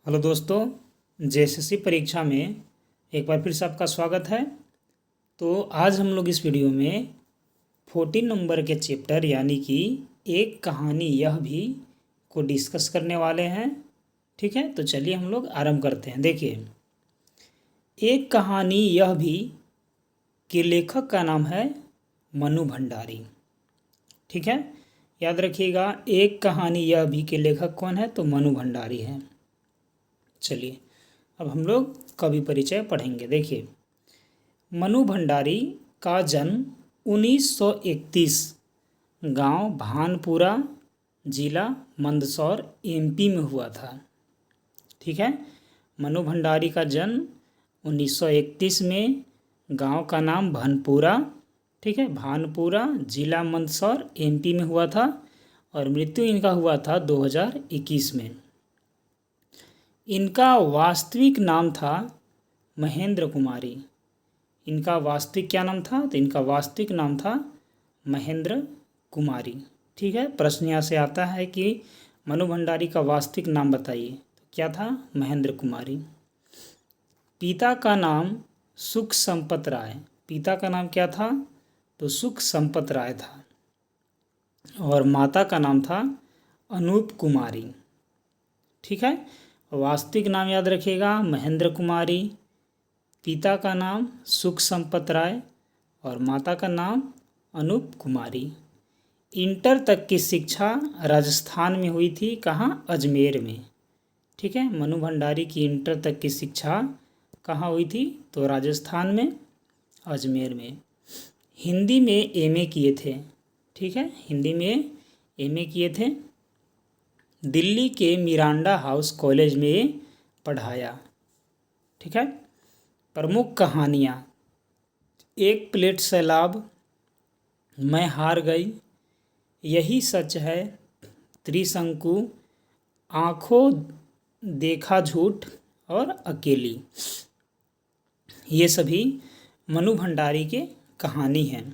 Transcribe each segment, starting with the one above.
Hello दोस्तों, JSSC परीक्षा में एक बार फिर से आपका स्वागत है। तो आज हम लोग इस वीडियो में 14 नंबर के चैप्टर यानी कि एक कहानी यह भी को डिस्कस करने वाले हैं। ठीक है, तो चलिए हम लोग आरंभ करते हैं। देखिए, एक कहानी यह भी के लेखक का नाम है मनु भंडारी। ठीक है, याद रखिएगा, एक कहानी यह भी के लेखक कौन है? तो मनु भंडारी है। चलिए अब हम लोग कवि परिचय पढ़ेंगे। देखिए, मनु भंडारी का जन्म 1931 गांव भानपुरा, जिला मंदसौर, एमपी में हुआ था। ठीक है, मनु भंडारी का जन्म 1931 में, गांव का नाम भानपुरा, ठीक है, भानपुरा, जिला मंदसौर, एमपी में हुआ था और मृत्यु इनका हुआ था 2021 में। इनका वास्तविक नाम था महेंद्र कुमारी। इनका वास्तविक क्या नाम था? तो इनका वास्तविक नाम था महेंद्र कुमारी। ठीक है, प्रश्न यहाँ से आता है कि मनु भंडारी का वास्तविक नाम बताइए। तो क्या था? महेंद्र कुमारी। पिता का नाम सुख संपत राय। पिता का नाम क्या था? तो सुख संपत राय था। और माता का नाम था अनूप कुमारी। ठीक है, वास्तविक नाम याद रखिएगा महेंद्र कुमारी, पिता का नाम सुख संपत राय और माता का नाम अनूप कुमारी। इंटर तक की शिक्षा राजस्थान में हुई थी। कहाँ? अजमेर में। ठीक है, मनु भंडारी की इंटर तक की शिक्षा कहाँ हुई थी? तो राजस्थान में, अजमेर में। हिंदी में एमए किए थे। ठीक है, हिंदी में एमए किए थे। दिल्ली के मिरांडा हाउस कॉलेज में पढ़ाया। ठीक है, प्रमुख कहानियाँ: एक प्लेट सैलाब, मैं हार गई, यही सच है, त्रिशंकु, आंखों देखा झूठ और अकेली। ये सभी मनु भंडारी के कहानी हैं।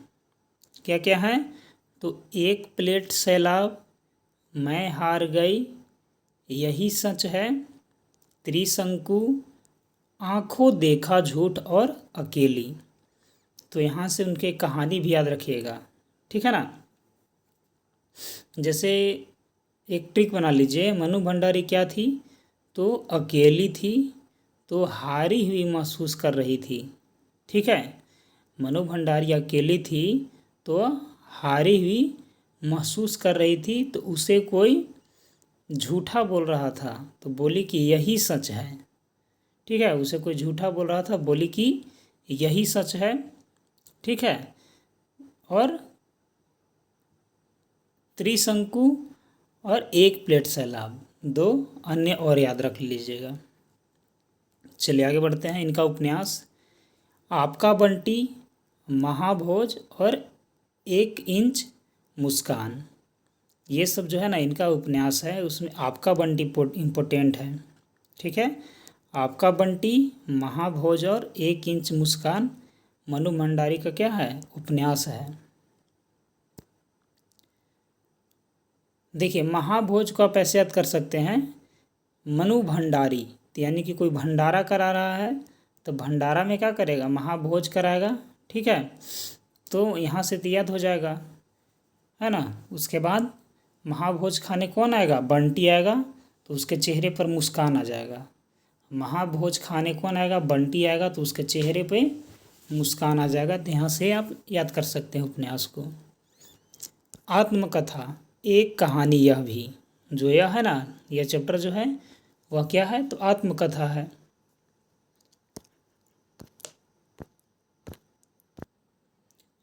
क्या क्या है? तो एक प्लेट सैलाब, मैं हार गई, यही सच है, त्रिशंकु, आंखों देखा झूठ और अकेली। तो यहाँ से उनके कहानी भी याद रखिएगा। ठीक है ना। जैसे एक ट्रिक बना लीजिए, मनु भंडारी क्या थी? तो अकेली थी, तो हारी हुई महसूस कर रही थी। ठीक है, मनु भंडारी अकेली थी तो हारी हुई महसूस कर रही थी, तो उसे कोई झूठा बोल रहा था तो बोली कि यही सच है। ठीक है, उसे कोई झूठा बोल रहा था, बोली कि यही सच है। ठीक है, और त्रिशंकु और एक प्लेट सैलाब, दो अन्य और याद रख लीजिएगा। चलिए आगे बढ़ते हैं। इनका उपन्यास: आपका बंटी, महाभोज और 1 इंच मुस्कान। ये सब जो है ना इनका उपन्यास है। उसमें आपका बंटी इम्पोर्टेंट है। ठीक है, आपका बंटी, महाभोज और 1 इंच मुस्कान मनु भंडारी का क्या है? उपन्यास है। देखिए, महाभोज को आप ऐसे याद कर सकते हैं, मनु भंडारी यानी कि कोई भंडारा करा रहा है तो भंडारा में क्या करेगा? महाभोज कराएगा। ठीक है, तो यहाँ से तो याद हो जाएगा, है ना। उसके बाद महाभोज खाने कौन आएगा? बंटी आएगा, तो उसके चेहरे पर मुस्कान आ जाएगा। महाभोज खाने कौन आएगा? बंटी आएगा, तो उसके चेहरे पे मुस्कान आ जाएगा। तो यहाँ से आप याद कर सकते हैं उपन्यास को। आत्मकथा: एक कहानी यह भी, जो यह है ना, यह चैप्टर जो है वह क्या है? तो आत्मकथा है।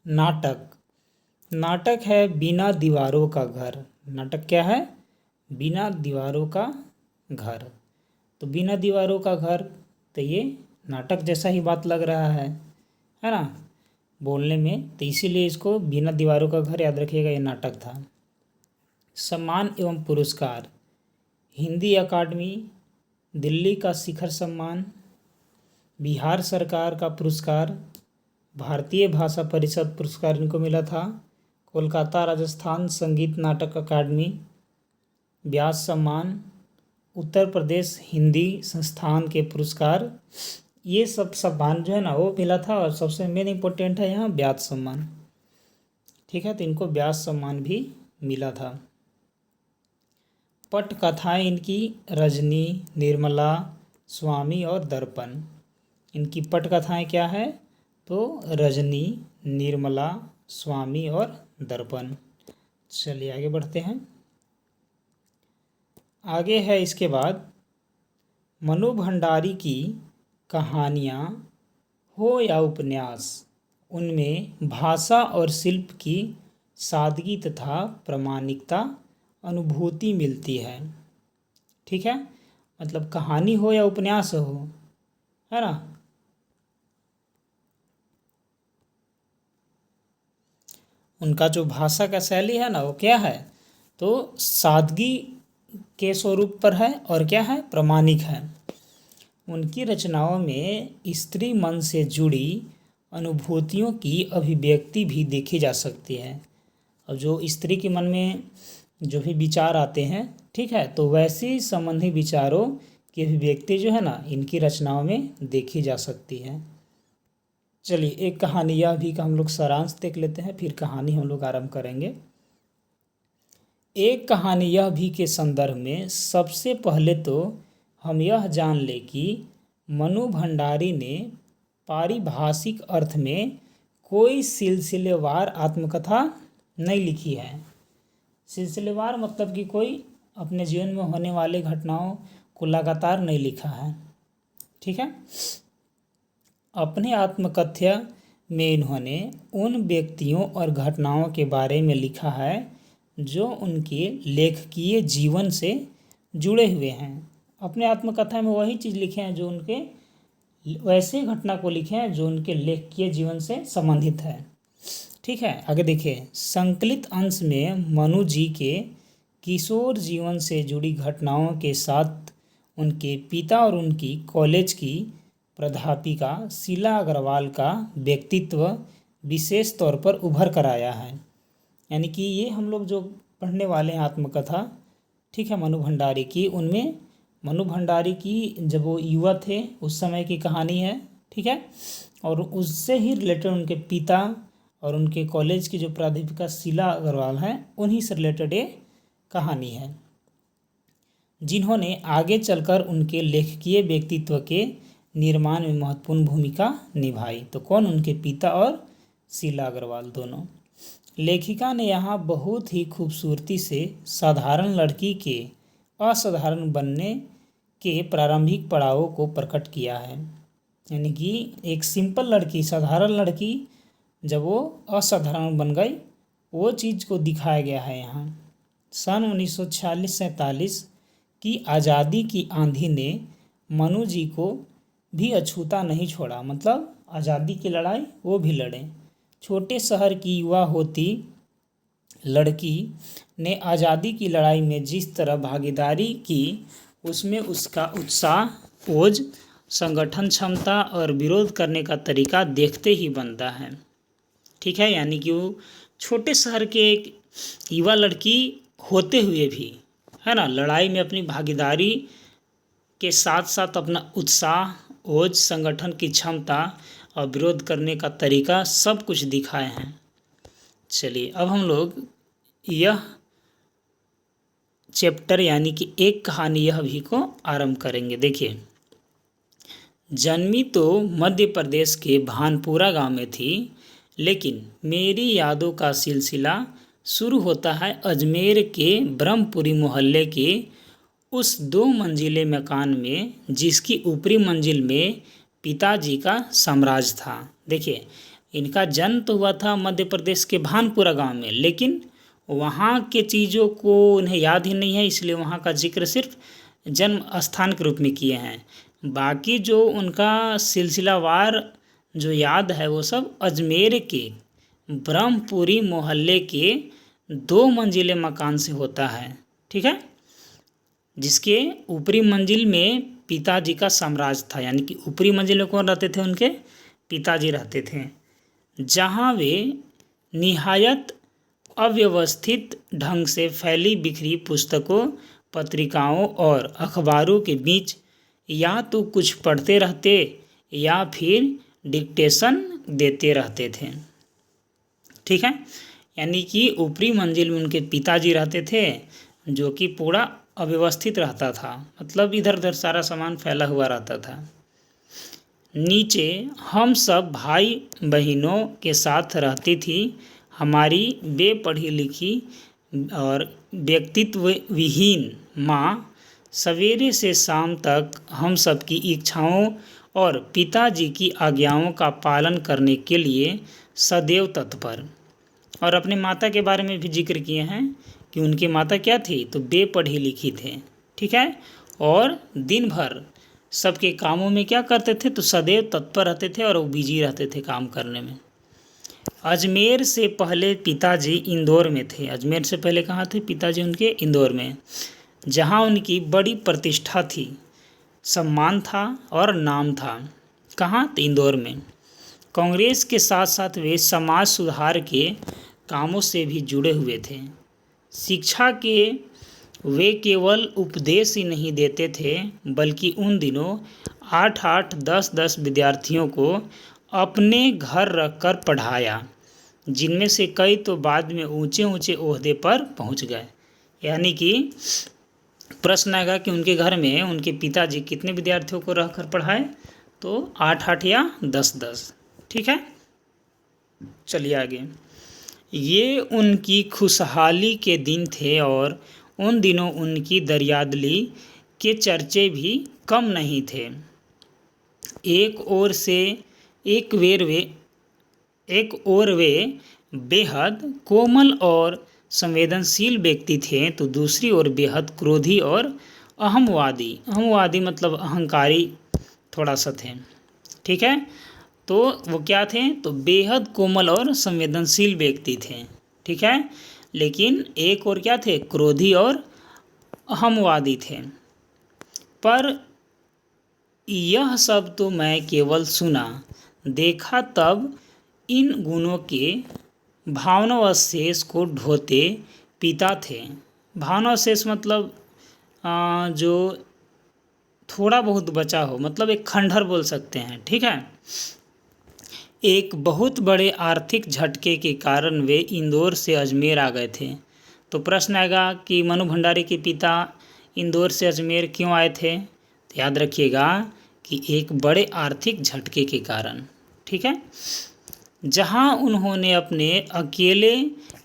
नाटक: नाटक है बिना दीवारों का घर। नाटक क्या है? बिना दीवारों का घर। तो बिना दीवारों का घर, तो ये नाटक जैसा ही बात लग रहा है ना बोलने में, तो इसीलिए इसको बिना दीवारों का घर याद रखिएगा, ये नाटक था। सम्मान एवं पुरस्कार: हिंदी अकादमी, दिल्ली का शिखर सम्मान, बिहार सरकार का पुरस्कार, भारतीय भाषा परिषद पुरस्कार इनको मिला था, कोलकाता राजस्थान संगीत नाटक अकादमी, व्यास सम्मान, उत्तर प्रदेश हिंदी संस्थान के पुरस्कार, ये सब सम्मान जो है ना वो मिला था। और सबसे मेन इम्पोर्टेंट है यहाँ व्यास सम्मान। ठीक है, तो इनको व्यास सम्मान भी मिला था। पटकथाएं इनकी रजनी, निर्मला, स्वामी और दर्पण। इनकी पटकथाएं क्या है? तो रजनी, निर्मला, स्वामी और दर्पण। चलिए आगे बढ़ते हैं। आगे है इसके बाद मनु भंडारी की कहानियाँ हो या उपन्यास, उनमें भाषा और शिल्प की सादगी तथा प्रामाणिकता अनुभूति मिलती है। ठीक है, मतलब कहानी हो या उपन्यास हो, है ना, उनका जो भाषा का शैली है ना वो क्या है? तो सादगी के स्वरूप पर है और क्या है? प्रामाणिक है। उनकी रचनाओं में स्त्री मन से जुड़ी अनुभूतियों की अभिव्यक्ति भी देखी जा सकती है। अब जो स्त्री के मन में जो भी विचार आते हैं, ठीक है, तो वैसे संबंधी विचारों की अभिव्यक्ति जो है ना इनकी रचनाओं में देखी जा सकती है। चलिए एक कहानी यह भी का हम लोग सारांश देख लेते हैं, फिर कहानी हम लोग आरंभ करेंगे। एक कहानी यह भी के संदर्भ में सबसे पहले तो हम यह जान ले कि मनु भंडारी ने पारिभाषिक अर्थ में कोई सिलसिलेवार आत्मकथा नहीं लिखी है। सिलसिलेवार मतलब कि कोई अपने जीवन में होने वाले घटनाओं को लगातार नहीं लिखा है। ठीक है, अपने आत्मकथ्य में इन्होंने उन व्यक्तियों और घटनाओं के बारे में लिखा है जो उनके लेखकीय जीवन से जुड़े हुए हैं। अपने आत्मकथा में वही चीज़ लिखे हैं जो उनके वैसे घटना को लिखे हैं जो उनके लेखकीय जीवन से संबंधित है। ठीक है, आगे देखिए। संकलित अंश में मनु जी के किशोर जीवन से जुड़ी घटनाओं के साथ उनके पिता और उनकी कॉलेज की प्राध्यापिका शीला अग्रवाल का व्यक्तित्व विशेष तौर पर उभर कर आया है। यानी कि ये हम लोग जो पढ़ने वाले हैं आत्मकथा, ठीक है, मनु भंडारी की, उनमें मनु भंडारी की जब वो युवा थे उस समय की कहानी है। ठीक है, और उससे ही रिलेटेड उनके पिता और उनके कॉलेज की जो प्राध्यापिका शीला अग्रवाल हैं उन्हीं से रिलेटेड ये कहानी है, जिन्होंने आगे चलकर उनके लेखकीय व्यक्तित्व के निर्माण में महत्वपूर्ण भूमिका निभाई। तो कौन? उनके पिता और शीला अग्रवाल दोनों। लेखिका ने यहाँ बहुत ही खूबसूरती से साधारण लड़की के असाधारण बनने के प्रारंभिक पड़ावों को प्रकट किया है। यानी कि एक सिंपल लड़की, साधारण लड़की जब वो असाधारण बन गई, वो चीज़ को दिखाया गया है यहाँ। सन 1946-47 की आज़ादी की आंधी ने मनु जी को भी अछूता नहीं छोड़ा। मतलब आज़ादी की लड़ाई वो भी लड़े। छोटे शहर की युवा होती लड़की ने आज़ादी की लड़ाई में जिस तरह भागीदारी की, उसमें उसका उत्साह, ओज, संगठन क्षमता और विरोध करने का तरीका देखते ही बनता है। ठीक है, यानी कि वो छोटे शहर के एक युवा लड़की होते हुए भी, है ना, लड़ाई में अपनी भागीदारी के साथ साथ अपना उत्साह, ओज, संगठन की क्षमता और विरोध करने का तरीका सब कुछ दिखाए हैं। चलिए अब हम लोग यह चैप्टर यानी कि एक कहानी यह भी को आरंभ करेंगे। देखिए, जन्मी तो मध्य प्रदेश के भानपुरा गांव में थी, लेकिन मेरी यादों का सिलसिला शुरू होता है अजमेर के ब्रह्मपुरी मोहल्ले के उस 2 मंजिले मकान में, जिसकी ऊपरी मंजिल में पिताजी का साम्राज्य था। देखिए, इनका जन्म तो हुआ था मध्य प्रदेश के भानपुरा गांव में, लेकिन वहाँ के चीज़ों को उन्हें याद ही नहीं है, इसलिए वहाँ का जिक्र सिर्फ जन्म स्थान के रूप में किए हैं। बाकी जो उनका सिलसिलावार जो याद है वो सब अजमेर के ब्रह्मपुरी मोहल्ले के 2 मंजिले मकान से होता है। ठीक है, जिसके ऊपरी मंजिल में पिताजी का साम्राज्य था। यानी कि ऊपरी मंजिल में कौन रहते थे? उनके पिताजी रहते थे, जहाँ वे निहायत अव्यवस्थित ढंग से फैली बिखरी पुस्तकों पत्रिकाओं और अखबारों के बीच या तो कुछ पढ़ते रहते या फिर डिक्टेशन देते रहते थे। ठीक है, यानी कि ऊपरी मंजिल में उनके पिताजी रहते थे, जो कि पूरा अव्यवस्थित रहता था, मतलब इधर उधर सारा सामान फैला हुआ रहता था। नीचे हम सब भाई बहनों के साथ रहती थी। हमारी बेपढ़ी लिखी और व्यक्तित्व विहीन माँ सवेरे से शाम तक हम सब की इच्छाओं और पिताजी की आज्ञाओं का पालन करने के लिए सदैव तत्पर। और अपने माता के बारे में भी जिक्र किए हैं कि उनकी माता क्या थी, तो बेपढ़ी लिखी थे। ठीक है, और दिन भर सबके कामों में क्या करते थे, तो सदैव तत्पर रहते थे और वो बिजी रहते थे काम करने में। अजमेर से पहले पिताजी इंदौर में थे। अजमेर से पहले कहाँ थे पिताजी उनके? इंदौर में, जहाँ उनकी बड़ी प्रतिष्ठा थी, सम्मान था और नाम था। कहाँ? तो इंदौर में। कांग्रेस के साथ साथ वे समाज सुधार के कामों से भी जुड़े हुए थे। शिक्षा के वे केवल उपदेश ही नहीं देते थे, बल्कि उन दिनों 8-8, 10-10 विद्यार्थियों को अपने घर रखकर पढ़ाया, जिनमें से कई तो बाद में ऊंचे ऊंचे ओहदे पर पहुंच गए। यानी कि प्रश्न आएगा कि उनके घर में उनके पिताजी कितने विद्यार्थियों को रहकर पढ़ाए, तो 8-8 या 10-10। ठीक है, चलिए आगे। ये उनकी खुशहाली के दिन थे और उन दिनों उनकी दरियादली के चर्चे भी कम नहीं थे। एक ओर वे बेहद कोमल और संवेदनशील व्यक्ति थे, तो दूसरी ओर बेहद क्रोधी और अहमवादी मतलब अहंकारी थोड़ा सा थे। ठीक है, तो वो क्या थे, तो बेहद कोमल और संवेदनशील व्यक्ति थे। ठीक है, लेकिन एक और क्या थे, क्रोधी और अहमवादी थे। पर यह सब तो मैं केवल सुना, देखा तब इन गुणों के भावनावशेष को ढोते पिता थे। भावनावशेष मतलब जो थोड़ा बहुत बचा हो, मतलब एक खंडहर बोल सकते हैं। ठीक है, एक बहुत बड़े आर्थिक झटके के कारण वे इंदौर से अजमेर आ गए थे। तो प्रश्न आएगा कि मनु भंडारी के पिता इंदौर से अजमेर क्यों आए थे? तो याद रखिएगा कि एक बड़े आर्थिक झटके के कारण। ठीक है, जहां उन्होंने अपने अकेले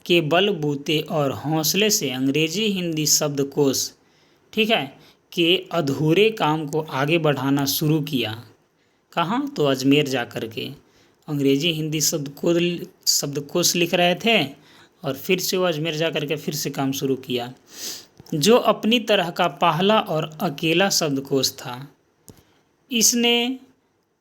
के बलबूते और हौसले से अंग्रेजी हिंदी शब्दकोश, ठीक है, के अधूरे काम को आगे बढ़ाना शुरू किया। कहाँ? तो अजमेर जा कर के अंग्रेजी हिंदी शब्दकोश लिख रहे थे और फिर से वो अजमेर जा कर के फिर से काम शुरू किया, जो अपनी तरह का पहला और अकेला शब्दकोश था। इसने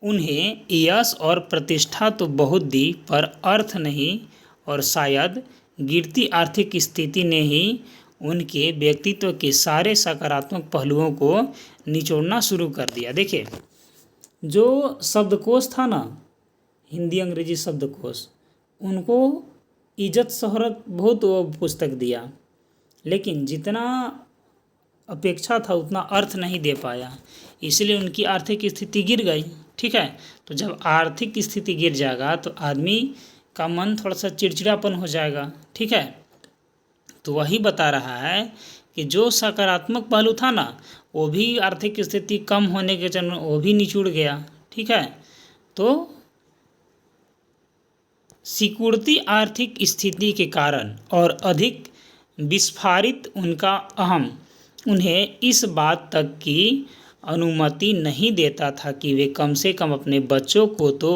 उन्हें यश और प्रतिष्ठा तो बहुत दी, पर अर्थ नहीं, और शायद गिरती आर्थिक स्थिति ने ही उनके व्यक्तित्व के सारे सकारात्मक पहलुओं को निचोड़ना शुरू कर दिया। देखिए, जो शब्दकोश था ना, हिंदी अंग्रेजी शब्दकोश, उनको इज्जत शोहरत बहुत पुस्तक दिया, लेकिन जितना अपेक्षा था उतना अर्थ नहीं दे पाया, इसलिए उनकी आर्थिक स्थिति गिर गई। ठीक है, तो जब आर्थिक स्थिति गिर जाएगा तो आदमी का मन थोड़ा सा चिड़चिड़ापन हो जाएगा। ठीक है, तो वही बता रहा है कि जो सकारात्मक पहलू था ना, वो भी आर्थिक स्थिति कम होने के चलते वो भी निचुड़ गया। ठीक है, तो सिकुड़ती आर्थिक स्थिति के कारण और अधिक विस्फारित उनका अहम उन्हें इस बात तक की अनुमति नहीं देता था कि वे कम से कम अपने बच्चों को तो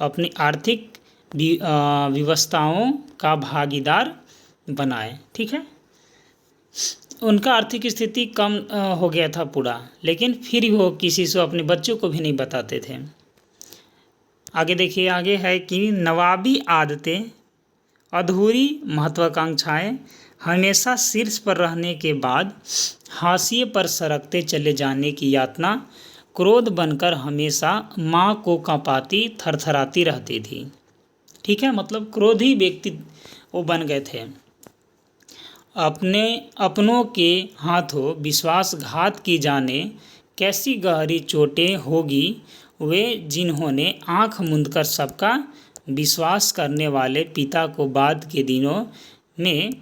अपनी आर्थिक व्यवस्थाओं का भागीदार बनाए। ठीक है, उनका आर्थिक स्थिति कम हो गया था पूरा, लेकिन फिर वो किसी से अपने बच्चों को भी नहीं बताते थे। आगे देखिए, आगे है कि नवाबी आदतें, अधूरी महत्वाकांक्षाएं, हमेशा शीर्ष पर रहने के बाद हाशिए पर सरकते चले जाने की यातना क्रोध बनकर हमेशा माँ को कांपाती थरथराती रहती थी। ठीक है, मतलब क्रोधी व्यक्ति वो बन गए थे। अपने अपनों के हाथों विश्वासघात की जाने कैसी गहरी चोटें होगी वे जिन्होंने आंख मूंदकर सबका विश्वास करने वाले पिता को बाद के दिनों में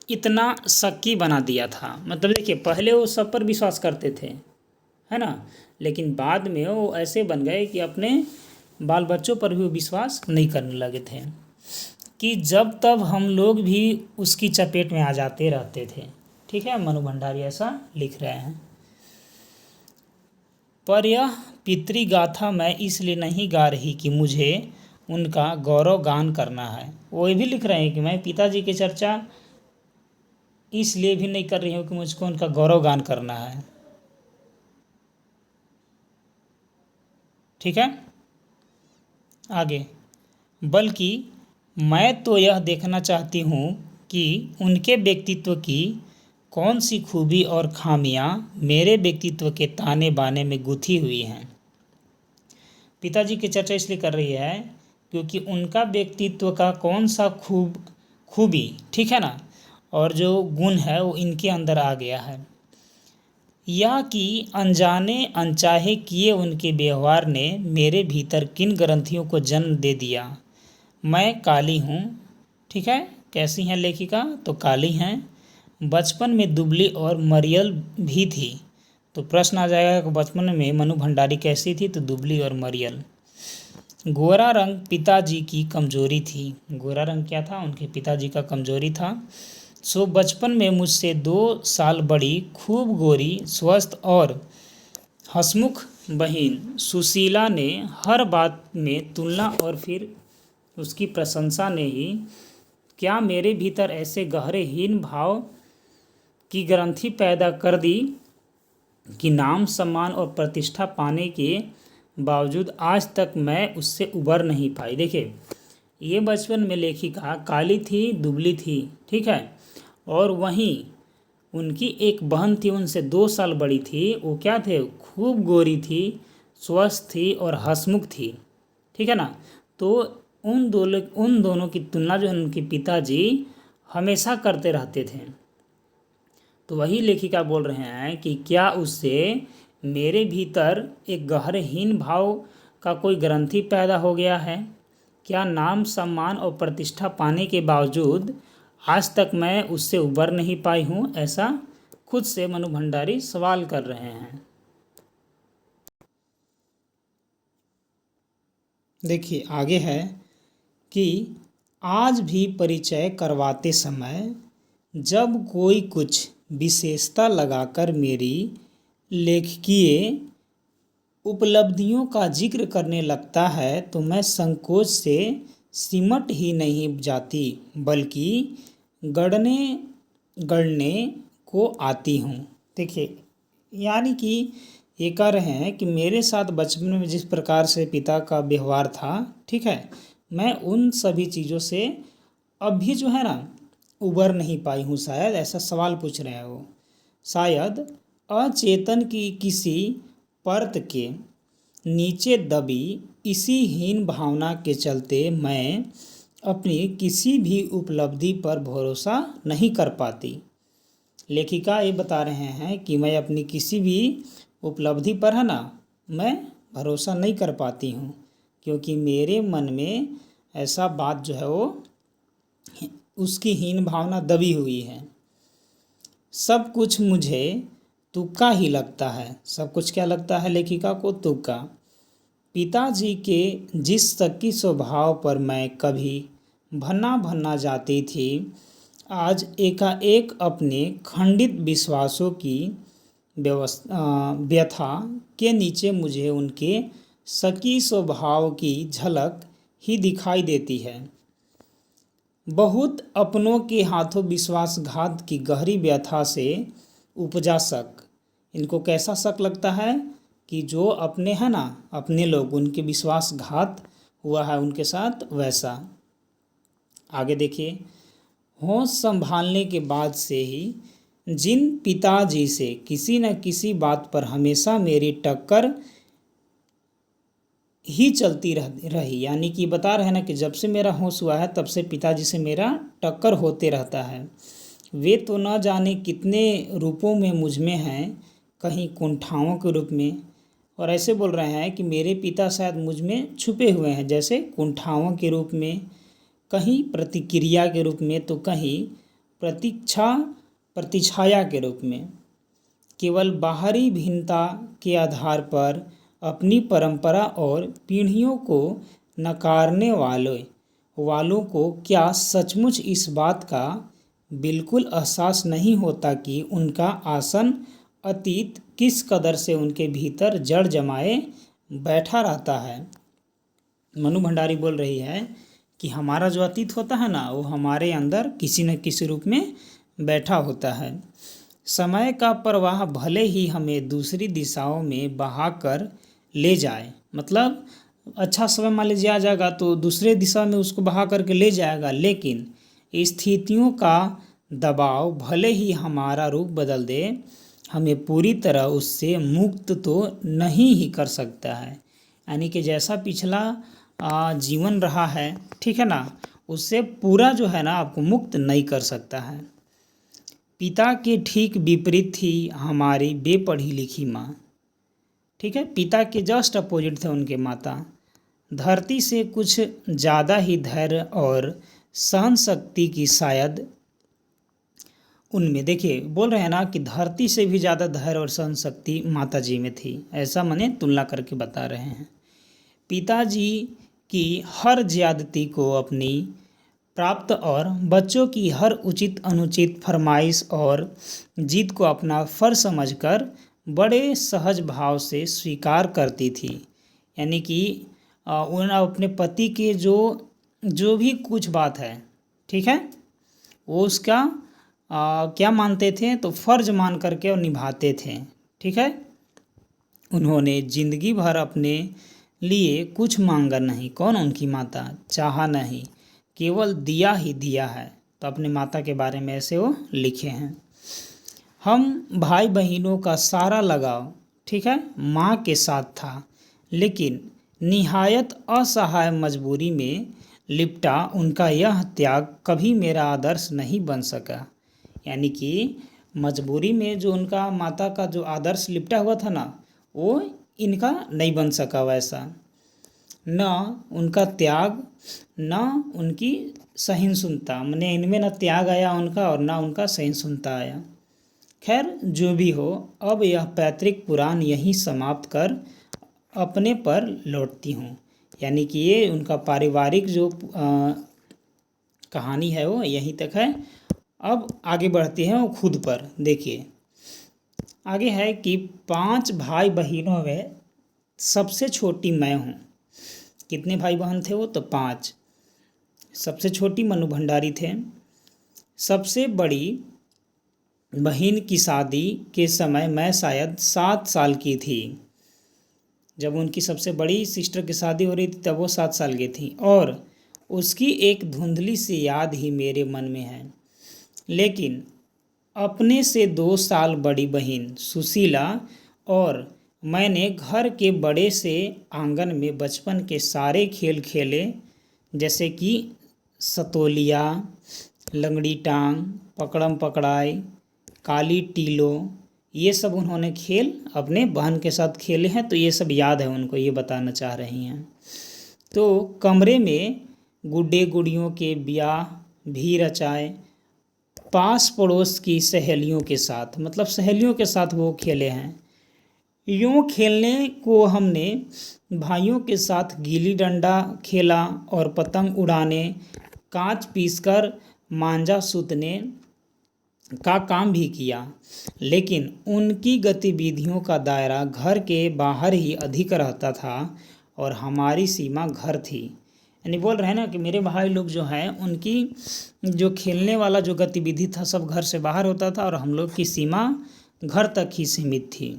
इतना शक्की बना दिया था। मतलब देखिए, पहले वो सब पर विश्वास करते थे, है ना, लेकिन बाद में वो ऐसे बन गए कि अपने बाल बच्चों पर भी वो विश्वास नहीं करने लगे थे, कि जब तब हम लोग भी उसकी चपेट में आ जाते रहते थे। ठीक है, मनु भंडारी ऐसा लिख रहे हैं। पर यह पितृगाथा मैं इसलिए नहीं गा रही कि मुझे उनका गौरव गान करना है। वो ये भी लिख रहे हैं कि मैं पिताजी की चर्चा इसलिए भी नहीं कर रही हूँ कि मुझको उनका गौरव गान करना है। ठीक है, आगे, बल्कि मैं तो यह देखना चाहती हूँ कि उनके व्यक्तित्व की कौन सी खूबी और खामियाँ मेरे व्यक्तित्व के ताने बाने में गुथी हुई हैं। पिताजी की चर्चा इसलिए कर रही है क्योंकि उनका व्यक्तित्व का कौन सा खूबी, ठीक है ना, और जो गुण है वो इनके अंदर आ गया है, या कि अनजाने अनचाहे किए उनके व्यवहार ने मेरे भीतर किन ग्रंथियों को जन्म दे दिया। मैं काली हूँ। ठीक है, कैसी हैं लेखिका, तो काली हैं, बचपन में दुबली और मरियल भी थी। तो प्रश्न आ जाएगा कि बचपन में मनु भंडारी कैसी थी, तो दुबली और मरियल। गोरा रंग पिताजी की कमजोरी थी। गोरा रंग क्या था, उनके पिताजी का कमजोरी था। सो बचपन में मुझसे 2 साल बड़ी, खूब गोरी, स्वस्थ और हंसमुख बहन सुशीला ने हर बात में तुलना और फिर उसकी प्रशंसा ने ही क्या मेरे भीतर ऐसे गहरे हीन भाव की ग्रंथि पैदा कर दी कि नाम, सम्मान और प्रतिष्ठा पाने के बावजूद आज तक मैं उससे उबर नहीं पाई। देखिए, ये बचपन में लेखिका काली थी, दुबली थी, ठीक है, और वहीं उनकी एक बहन थी, उनसे 2 साल बड़ी थी। वो क्या थे, खूब गोरी थी, स्वस्थ थी और हंसमुख थी। ठीक है ना, तो उन दोनों की तुलना जो है उनके पिताजी हमेशा करते रहते थे। तो वही लेखिका बोल रहे हैं कि क्या उससे मेरे भीतर एक गहरहीन भाव का कोई ग्रंथि पैदा हो गया है। क्या नाम, सम्मान और प्रतिष्ठा पाने के बावजूद आज तक मैं उससे उबर नहीं पाई हूँ। ऐसा खुद से मनु भंडारी सवाल कर रहे हैं। देखिए, आगे है कि आज भी परिचय करवाते समय जब कोई कुछ विशेषता लगाकर मेरी लेखकीय उपलब्धियों का जिक्र करने लगता है तो मैं संकोच से सिमट ही नहीं जाती, बल्कि गढ़ने को आती हूँ। देखिए, यानी कि ये कह रहे हैं कि मेरे साथ बचपन में जिस प्रकार से पिता का व्यवहार था, ठीक है, मैं उन सभी चीज़ों से अब भी जो है ना उबर नहीं पाई हूँ। शायद ऐसा सवाल पूछ रहे हैं वो। शायद अचेतन की किसी परत के नीचे दबी इसी हीन भावना के चलते मैं अपनी किसी भी उपलब्धि पर भरोसा नहीं कर पाती। लेखिका ये बता रहे हैं कि मैं अपनी किसी भी उपलब्धि पर है ना मैं भरोसा नहीं कर पाती हूँ, क्योंकि मेरे मन में ऐसा बात जो है वो उसकी हीन भावना दबी हुई है। सब कुछ मुझे तुक्का ही लगता है। सब कुछ क्या लगता है लेखिका को, तुक्का। पिताजी के जिस शक्की स्वभाव पर मैं कभी भन्ना भन्ना जाती थी, आज एकाएक अपने खंडित विश्वासों की व्यथा के नीचे मुझे उनके शक्की स्वभाव की झलक ही दिखाई देती है। बहुत अपनों के हाथों विश्वासघात की गहरी व्यथा से उपजा शक। इनको कैसा शक लगता है कि जो अपने हैं ना, अपने लोग, उनके विश्वासघात हुआ है उनके साथ, वैसा। आगे देखिए, होश संभालने के बाद से ही जिन पिताजी से किसी न किसी बात पर हमेशा मेरी टक्कर ही चलती रही, यानी कि बता रहे हैं ना कि जब से मेरा होश हुआ है तब से पिताजी से मेरा टक्कर होते रहता है। वे तो न जाने कितने रूपों में मुझ में हैं, कहीं कुंठाओं के रूप में। और ऐसे बोल रहे हैं कि मेरे पिता शायद मुझ में छुपे हुए हैं, जैसे कुंठाओं के रूप में, कहीं प्रतिक्रिया के रूप में, तो कहीं प्रतिछाया के रूप में। केवल बाहरी भिन्नता के आधार पर अपनी परंपरा और पीढ़ियों को नकारने वालों को क्या सचमुच इस बात का बिल्कुल एहसास नहीं होता कि उनका आसन अतीत किस कदर से उनके भीतर जड़ जमाए बैठा रहता है। मनु भंडारी बोल रही है कि हमारा जो अतीत होता है ना, वो हमारे अंदर किसी न किसी रूप में बैठा होता है। समय का प्रवाह भले ही हमें दूसरी दिशाओं में बहाकर ले जाए, मतलब अच्छा समय मान लीजिए आ जाएगा तो दूसरे दिशा में उसको बहा करके ले जाएगा, लेकिन स्थितियों का दबाव भले ही हमारा रूप बदल दे, हमें पूरी तरह उससे मुक्त तो नहीं ही कर सकता है। यानी कि जैसा पिछला जीवन रहा है, ठीक है ना, उससे पूरा जो है ना आपको मुक्त नहीं कर सकता है। पिता के ठीक विपरीत थी हमारी बेपढ़ी लिखी माँ। ठीक है, पिता के जस्ट अपोजिट थे उनके माता। धरती से कुछ ज़्यादा ही धैर्य और सहन शक्ति की शायद उनमें, देखिए बोल रहे हैं ना कि धरती से भी ज़्यादा धैर्य और सहन शक्ति माता जी में थी, ऐसा मैंने तुलना करके बता रहे हैं। पिताजी की हर ज्यादती को अपनी प्राप्त और बच्चों की हर उचित अनुचित फरमाइश और जिद को अपना फर्ज समझकर बड़े सहज भाव से स्वीकार करती थी। यानी कि उन अपने पति के जो भी कुछ बात है, ठीक है, वो उसका क्या मानते थे, तो फर्ज मान करके और निभाते थे। ठीक है, उन्होंने जिंदगी भर अपने लिए कुछ मांगा नहीं। कौन? उनकी माता। चाहा नहीं, केवल दिया ही दिया है। तो अपने माता के बारे में ऐसे वो लिखे हैं। हम भाई बहनों का सारा लगाव, ठीक है, माँ के साथ था, लेकिन निहायत असहाय मजबूरी में लिपटा उनका यह त्याग कभी मेरा आदर्श नहीं बन सका। यानी कि मजबूरी में जो उनका माता का जो आदर्श लिपटा हुआ था ना, वो इनका नहीं बन सका वैसा। न उनका त्याग, न उनकी सहिष्णुता, मैंने इनमें न त्याग आया उनका और न उनका सहिष्णुता आया। खैर जो भी हो, अब यह पैतृक पुराण यहीं समाप्त कर अपने पर लौटती हूँ। यानी कि ये उनका पारिवारिक जो कहानी है वो यहीं तक है। अब आगे बढ़ते हैं वो खुद पर। देखिए आगे है कि 5 भाई बहनों में सबसे छोटी मैं हूँ। कितने भाई बहन थे वो? तो 5। सबसे छोटी मनु भंडारी थे। सबसे बड़ी बहन की शादी के समय मैं शायद 7 साल की थी। जब उनकी सबसे बड़ी सिस्टर की शादी हो रही थी तब वो 7 साल की थी, और उसकी एक धुंधली सी याद ही मेरे मन में है। लेकिन अपने से 2 साल बड़ी बहन सुशीला और मैंने घर के बड़े से आंगन में बचपन के सारे खेल खेले, जैसे कि सतोलिया, लंगड़ी टांग, पकड़म पकड़ाई, काली टीलो, ये सब उन्होंने खेल अपने बहन के साथ खेले हैं। तो ये सब याद है उनको, ये बताना चाह रही हैं। तो कमरे में गुड्डे गुड़ियों के ब्याह भी रचाए, पास पड़ोस की सहेलियों के साथ, मतलब सहेलियों के साथ वो खेले हैं। यूँ खेलने को हमने भाइयों के साथ गिल्ली डंडा खेला और पतंग उड़ाने, कांच पीसकर मांझा सूतने का काम भी किया। लेकिन उनकी गतिविधियों का दायरा घर के बाहर ही अधिक रहता था और हमारी सीमा घर थी। यानी बोल रहे हैं ना कि मेरे भाई लोग जो हैं उनकी जो खेलने वाला जो गतिविधि था सब घर से बाहर होता था और हम लोग की सीमा घर तक ही सीमित थी।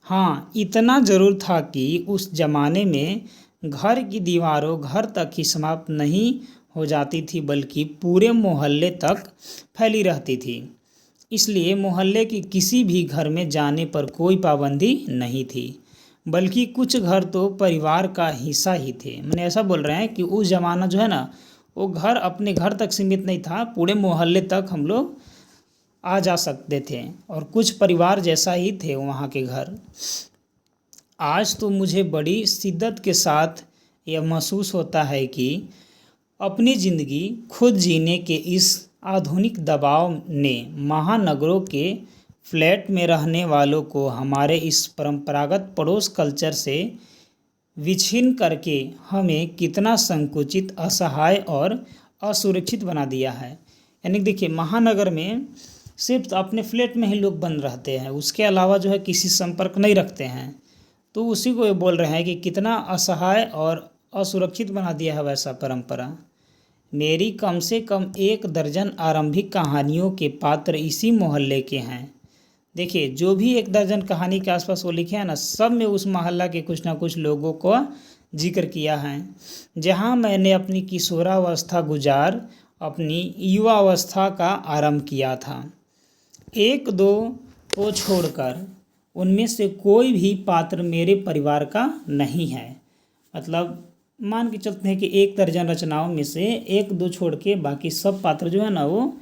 हाँ, इतना ज़रूर था कि उस ज़माने में घर की दीवारों घर तक ही समाप्त नहीं हो जाती थी, बल्कि पूरे मोहल्ले तक फैली रहती थी। इसलिए मोहल्ले के किसी भी घर में जाने पर कोई पाबंदी नहीं थी, बल्कि कुछ घर तो परिवार का हिस्सा ही थे। मैंने ऐसा बोल रहे हैं कि उस ज़माना जो है ना, वो घर अपने घर तक सीमित नहीं था, पूरे मोहल्ले तक हम लोग आ जा सकते थे और कुछ परिवार जैसा ही थे वहाँ के घर। आज तो मुझे बड़ी शिद्दत के साथ यह महसूस होता है कि अपनी ज़िंदगी खुद जीने के इस आधुनिक दबाव ने महानगरों के फ्लैट में रहने वालों को हमारे इस परंपरागत पड़ोस कल्चर से विच्छिन्न करके हमें कितना संकुचित, असहाय और असुरक्षित बना दिया है। यानी देखिए, महानगर में सिर्फ अपने फ्लैट में ही लोग बंद रहते हैं, उसके अलावा जो है किसी संपर्क नहीं रखते हैं। तो उसी को ये बोल रहे हैं कि कितना असहाय और असुरक्षित बना दिया है वैसा परंपरा। मेरी कम से कम 1 दर्जन आरंभिक कहानियों के पात्र इसी मोहल्ले के हैं। देखिए, जो भी 1 दर्जन कहानी के आसपास वो लिखे हैं ना, सब में उस मोहल्ला के कुछ ना कुछ लोगों को जिक्र किया है, जहां मैंने अपनी किशोरावस्था गुजार अपनी युवावस्था का आरंभ किया था। 1-2 को छोड़कर उनमें से कोई भी पात्र मेरे परिवार का नहीं है। मतलब मान के चलते हैं कि 1 दर्जन रचनाओं में से 1-2 छोड़ के बाकी सब पात्र जो है ना, वो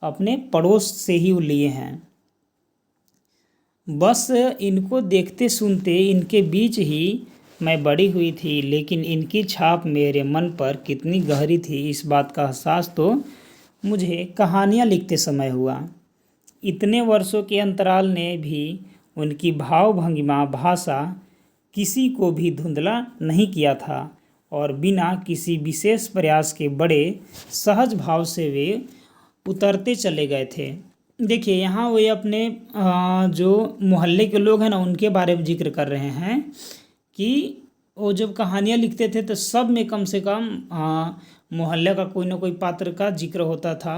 अपने पड़ोस से ही लिए हैं। बस इनको देखते सुनते इनके बीच ही मैं बड़ी हुई थी, लेकिन इनकी छाप मेरे मन पर कितनी गहरी थी, इस बात का एहसास तो मुझे कहानियाँ लिखते समय हुआ। इतने वर्षों के अंतराल ने भी उनकी भाव भंगिमा, भाषा किसी को भी धुंधला नहीं किया था और बिना किसी विशेष प्रयास के बड़े सहज भाव से वे उतरते चले गए थे। देखिए, यहाँ वे अपने जो मोहल्ले के लोग हैं ना, उनके बारे में जिक्र कर रहे हैं कि वो जब कहानियाँ लिखते थे तो सब में कम से कम मोहल्ले का कोई ना कोई पात्र का जिक्र होता था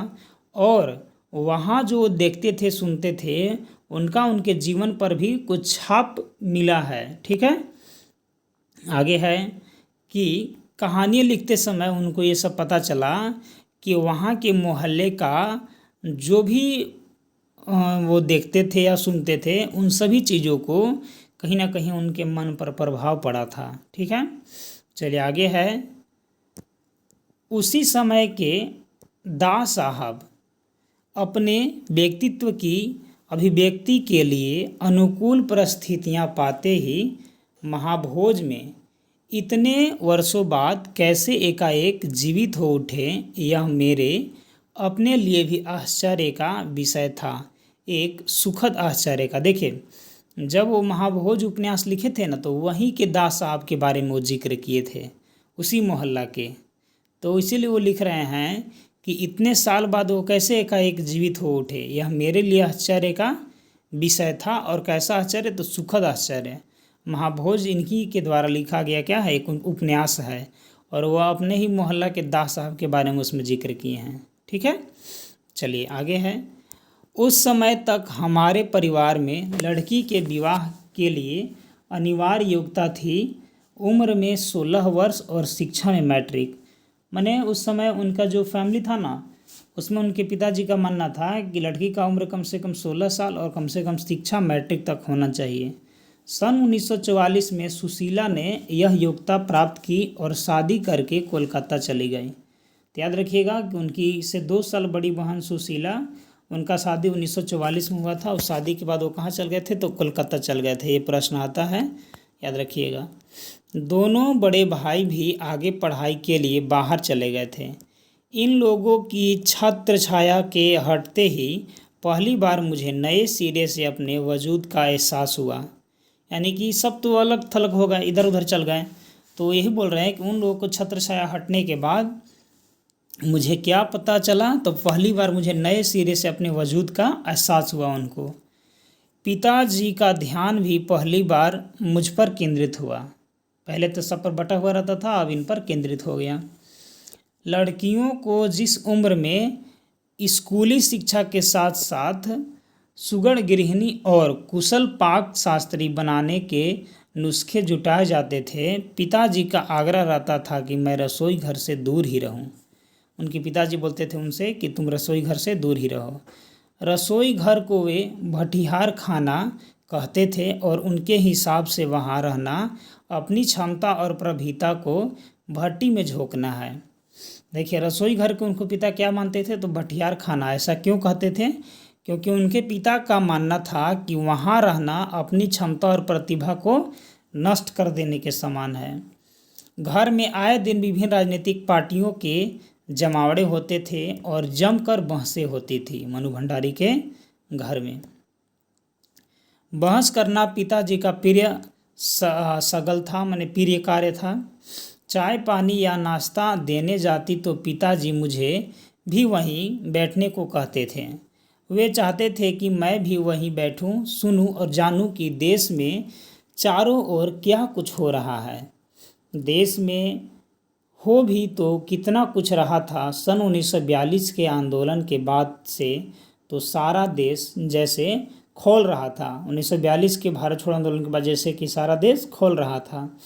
और वहाँ जो देखते थे, सुनते थे, उनका उनके जीवन पर भी कुछ छाप मिला है। ठीक है, आगे है कि कहानियाँ लिखते समय उनको ये सब पता चला कि वहाँ के मोहल्ले का जो भी वो देखते थे या सुनते थे, उन सभी चीज़ों को कहीं ना कहीं उनके मन पर प्रभाव पड़ा था। ठीक है, चलिए आगे है। उसी समय के दास साहब अपने व्यक्तित्व की अभिव्यक्ति के लिए अनुकूल परिस्थितियां पाते ही महाभोज में इतने वर्षों बाद कैसे एकाएक जीवित हो उठे, यह मेरे अपने लिए भी आश्चर्य का विषय था, एक सुखद आश्चर्य का। देखिए, जब वो महाभोज उपन्यास लिखे थे ना, तो वहीं के दास साहब के बारे में वो जिक्र किए थे, उसी मोहल्ला के। तो इसीलिए वो लिख रहे हैं कि इतने साल बाद वो कैसे एकाएक जीवित हो उठे, यह मेरे लिए आश्चर्य का विषय था। और कैसा आश्चर्य? तो सुखद आश्चर्य। महाभोज इन्हीं के द्वारा लिखा गया क्या है, एक उपन्यास है और वह अपने ही मोहल्ला के दास साहब के बारे में उसमें जिक्र किए हैं। ठीक है, चलिए आगे है। उस समय तक हमारे परिवार में लड़की के विवाह के लिए अनिवार्य योग्यता थी, उम्र में 16 वर्ष और शिक्षा में मैट्रिक। माने उस समय उनका जो फैमिली था ना, उसमें उनके पिताजी का मानना था कि लड़की का उम्र कम से कम 16 साल और कम से कम शिक्षा मैट्रिक तक होना चाहिए। सन 1944 में सुशीला ने यह योग्यता प्राप्त की और शादी करके कोलकाता चली गई। तो याद रखिएगा कि उनकी से 2 साल बड़ी बहन सुशीला, उनका शादी 1944 में हुआ था और शादी के बाद वो कहाँ चल गए थे? तो कोलकाता चल गए थे। ये प्रश्न आता है, याद रखिएगा। दोनों बड़े भाई भी आगे पढ़ाई के लिए बाहर चले गए थे। इन लोगों की छत्र छाया के हटते ही पहली बार मुझे नए सिरे से अपने वजूद का एहसास हुआ। यानी कि सब तो अलग थलग हो गए, इधर उधर चल गए। तो यही बोल रहे हैं कि उन लोगों को छत्र छाया हटने के बाद मुझे क्या पता चला? तो पहली बार मुझे नए सिरे से अपने वजूद का एहसास हुआ। उनको पिताजी का ध्यान भी पहली बार मुझ पर केंद्रित हुआ। पहले तो सब पर बटा हुआ रहता था, अब इन पर केंद्रित हो गया। लड़कियों को जिस उम्र में स्कूली शिक्षा के साथ साथ सुगढ़ गृहिणी और कुशल पाक शास्त्री बनाने के नुस्खे जुटाए जाते थे, पिताजी का आग्रह रहता था कि मैं रसोई घर से दूर ही रहूं। उनके पिताजी बोलते थे उनसे कि तुम रसोई घर से दूर ही रहो। रसोई घर को वे भटिहार खाना कहते थे और उनके हिसाब से वहाँ रहना अपनी क्षमता और प्रभुता को भट्टी में झोंकना है। देखिए, रसोई घर के उनको पिता क्या मानते थे, तो भटियार खाना। ऐसा क्यों कहते थे? क्योंकि उनके पिता का मानना था कि वहाँ रहना अपनी क्षमता और प्रतिभा को नष्ट कर देने के समान है। घर में आए दिन विभिन्न राजनीतिक पार्टियों के जमावड़े होते थे और जमकर बहसें होती थी मनु भंडारी के घर में। बहस करना पिताजी का प्रिय सगल था, माने प्रिय कार्य था। चाय पानी या नाश्ता देने जाती तो पिताजी मुझे भी वहीं बैठने को कहते थे। वे चाहते थे कि मैं भी वहीं बैठूं, सुनूं और जानूं कि देश में चारों ओर क्या कुछ हो रहा है। देश में हो भी तो कितना कुछ रहा था। सन 1942 के आंदोलन के बाद से तो सारा देश जैसे खोल रहा था। 1942 के भारत छोड़ो आंदोलन के बाद जैसे कि सारा देश खोल रहा था,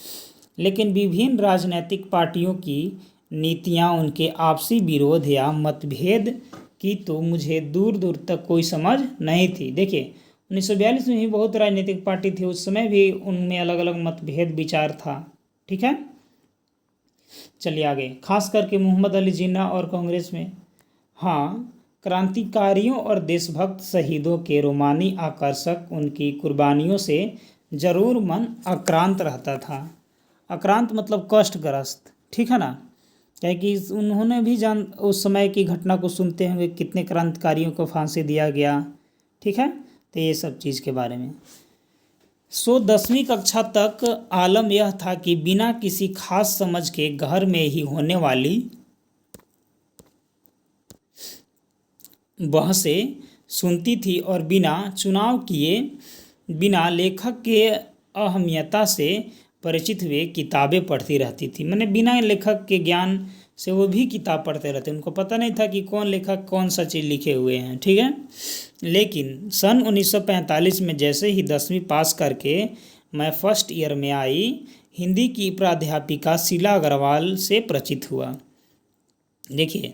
लेकिन विभिन्न राजनीतिक पार्टियों की नीतियां, उनके आपसी विरोध या मतभेद की तो मुझे दूर दूर तक कोई समझ नहीं थी। देखिए, 1942 में भी बहुत राजनीतिक पार्टी थी, उस समय भी उनमें अलग अलग मतभेद विचार था। ठीक है, चलिए आगे। खास करके मोहम्मद अली जिन्ना और कांग्रेस में, हाँ, क्रांतिकारियों और देशभक्त शहीदों के रोमानी आकर्षक उनकी कुर्बानियों से जरूर मन आक्रांत रहता था। आक्रांत मतलब कष्टग्रस्त, ठीक है ना, क्या कि उन्होंने भी उस समय की घटना को सुनते होंगे, कितने क्रांतिकारियों को फांसी दिया गया। ठीक है, तो ये सब चीज़ के बारे में। 10वीं कक्षा तक आलम यह था कि बिना किसी खास समझ के घर में ही होने वाली बहसें सुनती थी और बिना चुनाव किए, बिना लेखक के अहमियता से परिचित हुए किताबें पढ़ती रहती थी। मैंने बिना लेखक के ज्ञान से वो भी किताब पढ़ते रहते, उनको पता नहीं था कि कौन लेखक कौन सा चीज़ लिखे हुए हैं। ठीक है, लेकिन सन 1945 में जैसे ही 10वीं पास करके मैं फर्स्ट ईयर में आई, हिंदी की प्राध्यापिका शीला अग्रवाल से परिचित हुआ। देखिए,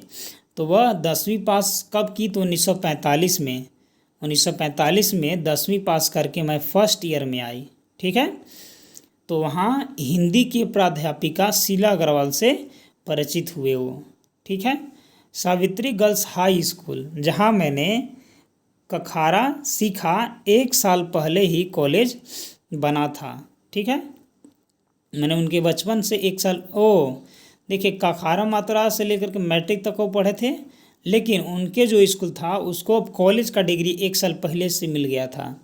तो वह 10वीं पास कब की, तो 1945 में। 1945 में 10वीं पास करके मैं फर्स्ट ईयर में आई। ठीक है, तो वहाँ हिंदी की प्राध्यापिका शीला अग्रवाल से परिचित हुए वो। ठीक है, सावित्री गर्ल्स हाई स्कूल, जहाँ मैंने कखारा सीखा, 1 साल पहले ही कॉलेज बना था। ठीक है, मैंने उनके बचपन से 1 साल देखिए, कखारा मात्रा से लेकर के मैट्रिक तक वो पढ़े थे, लेकिन उनके जो स्कूल था उसको कॉलेज का डिग्री 1 साल पहले से मिल गया था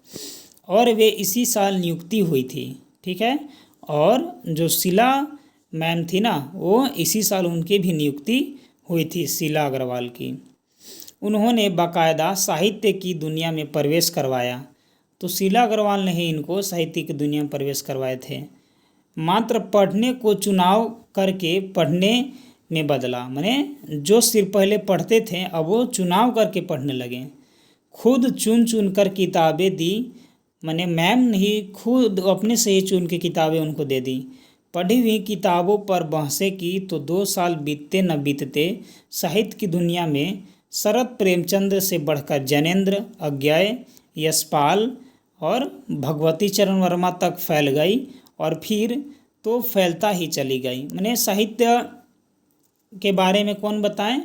और वे इसी साल नियुक्ति हुई थी। ठीक है, और जो शीला मैम थी ना, वो इसी साल उनकी भी नियुक्ति हुई थी, शीला अग्रवाल की। उन्होंने बाकायदा साहित्य की दुनिया में प्रवेश करवाया। तो शीला अग्रवाल ने ही इनको साहित्य की दुनिया में प्रवेश करवाए थे। मात्र पढ़ने को चुनाव करके पढ़ने में बदला, माने जो सिर्फ पहले पढ़ते थे अब वो चुनाव करके पढ़ने लगे। खुद चुन चुन कर किताबें दी, माने मैम ने खुद अपने से ही चुन के किताबें उनको दे दी। पढ़ी हुई किताबों पर बहसें की तो 2 साल बीतते न बीतते साहित्य की दुनिया में शरद प्रेमचंद्र से बढ़कर जैनेन्द्र, अज्ञेय, यशपाल और भगवती चरण वर्मा तक फैल गई और फिर तो फैलता ही चली गई। मैंने साहित्य के बारे में कौन बताएं,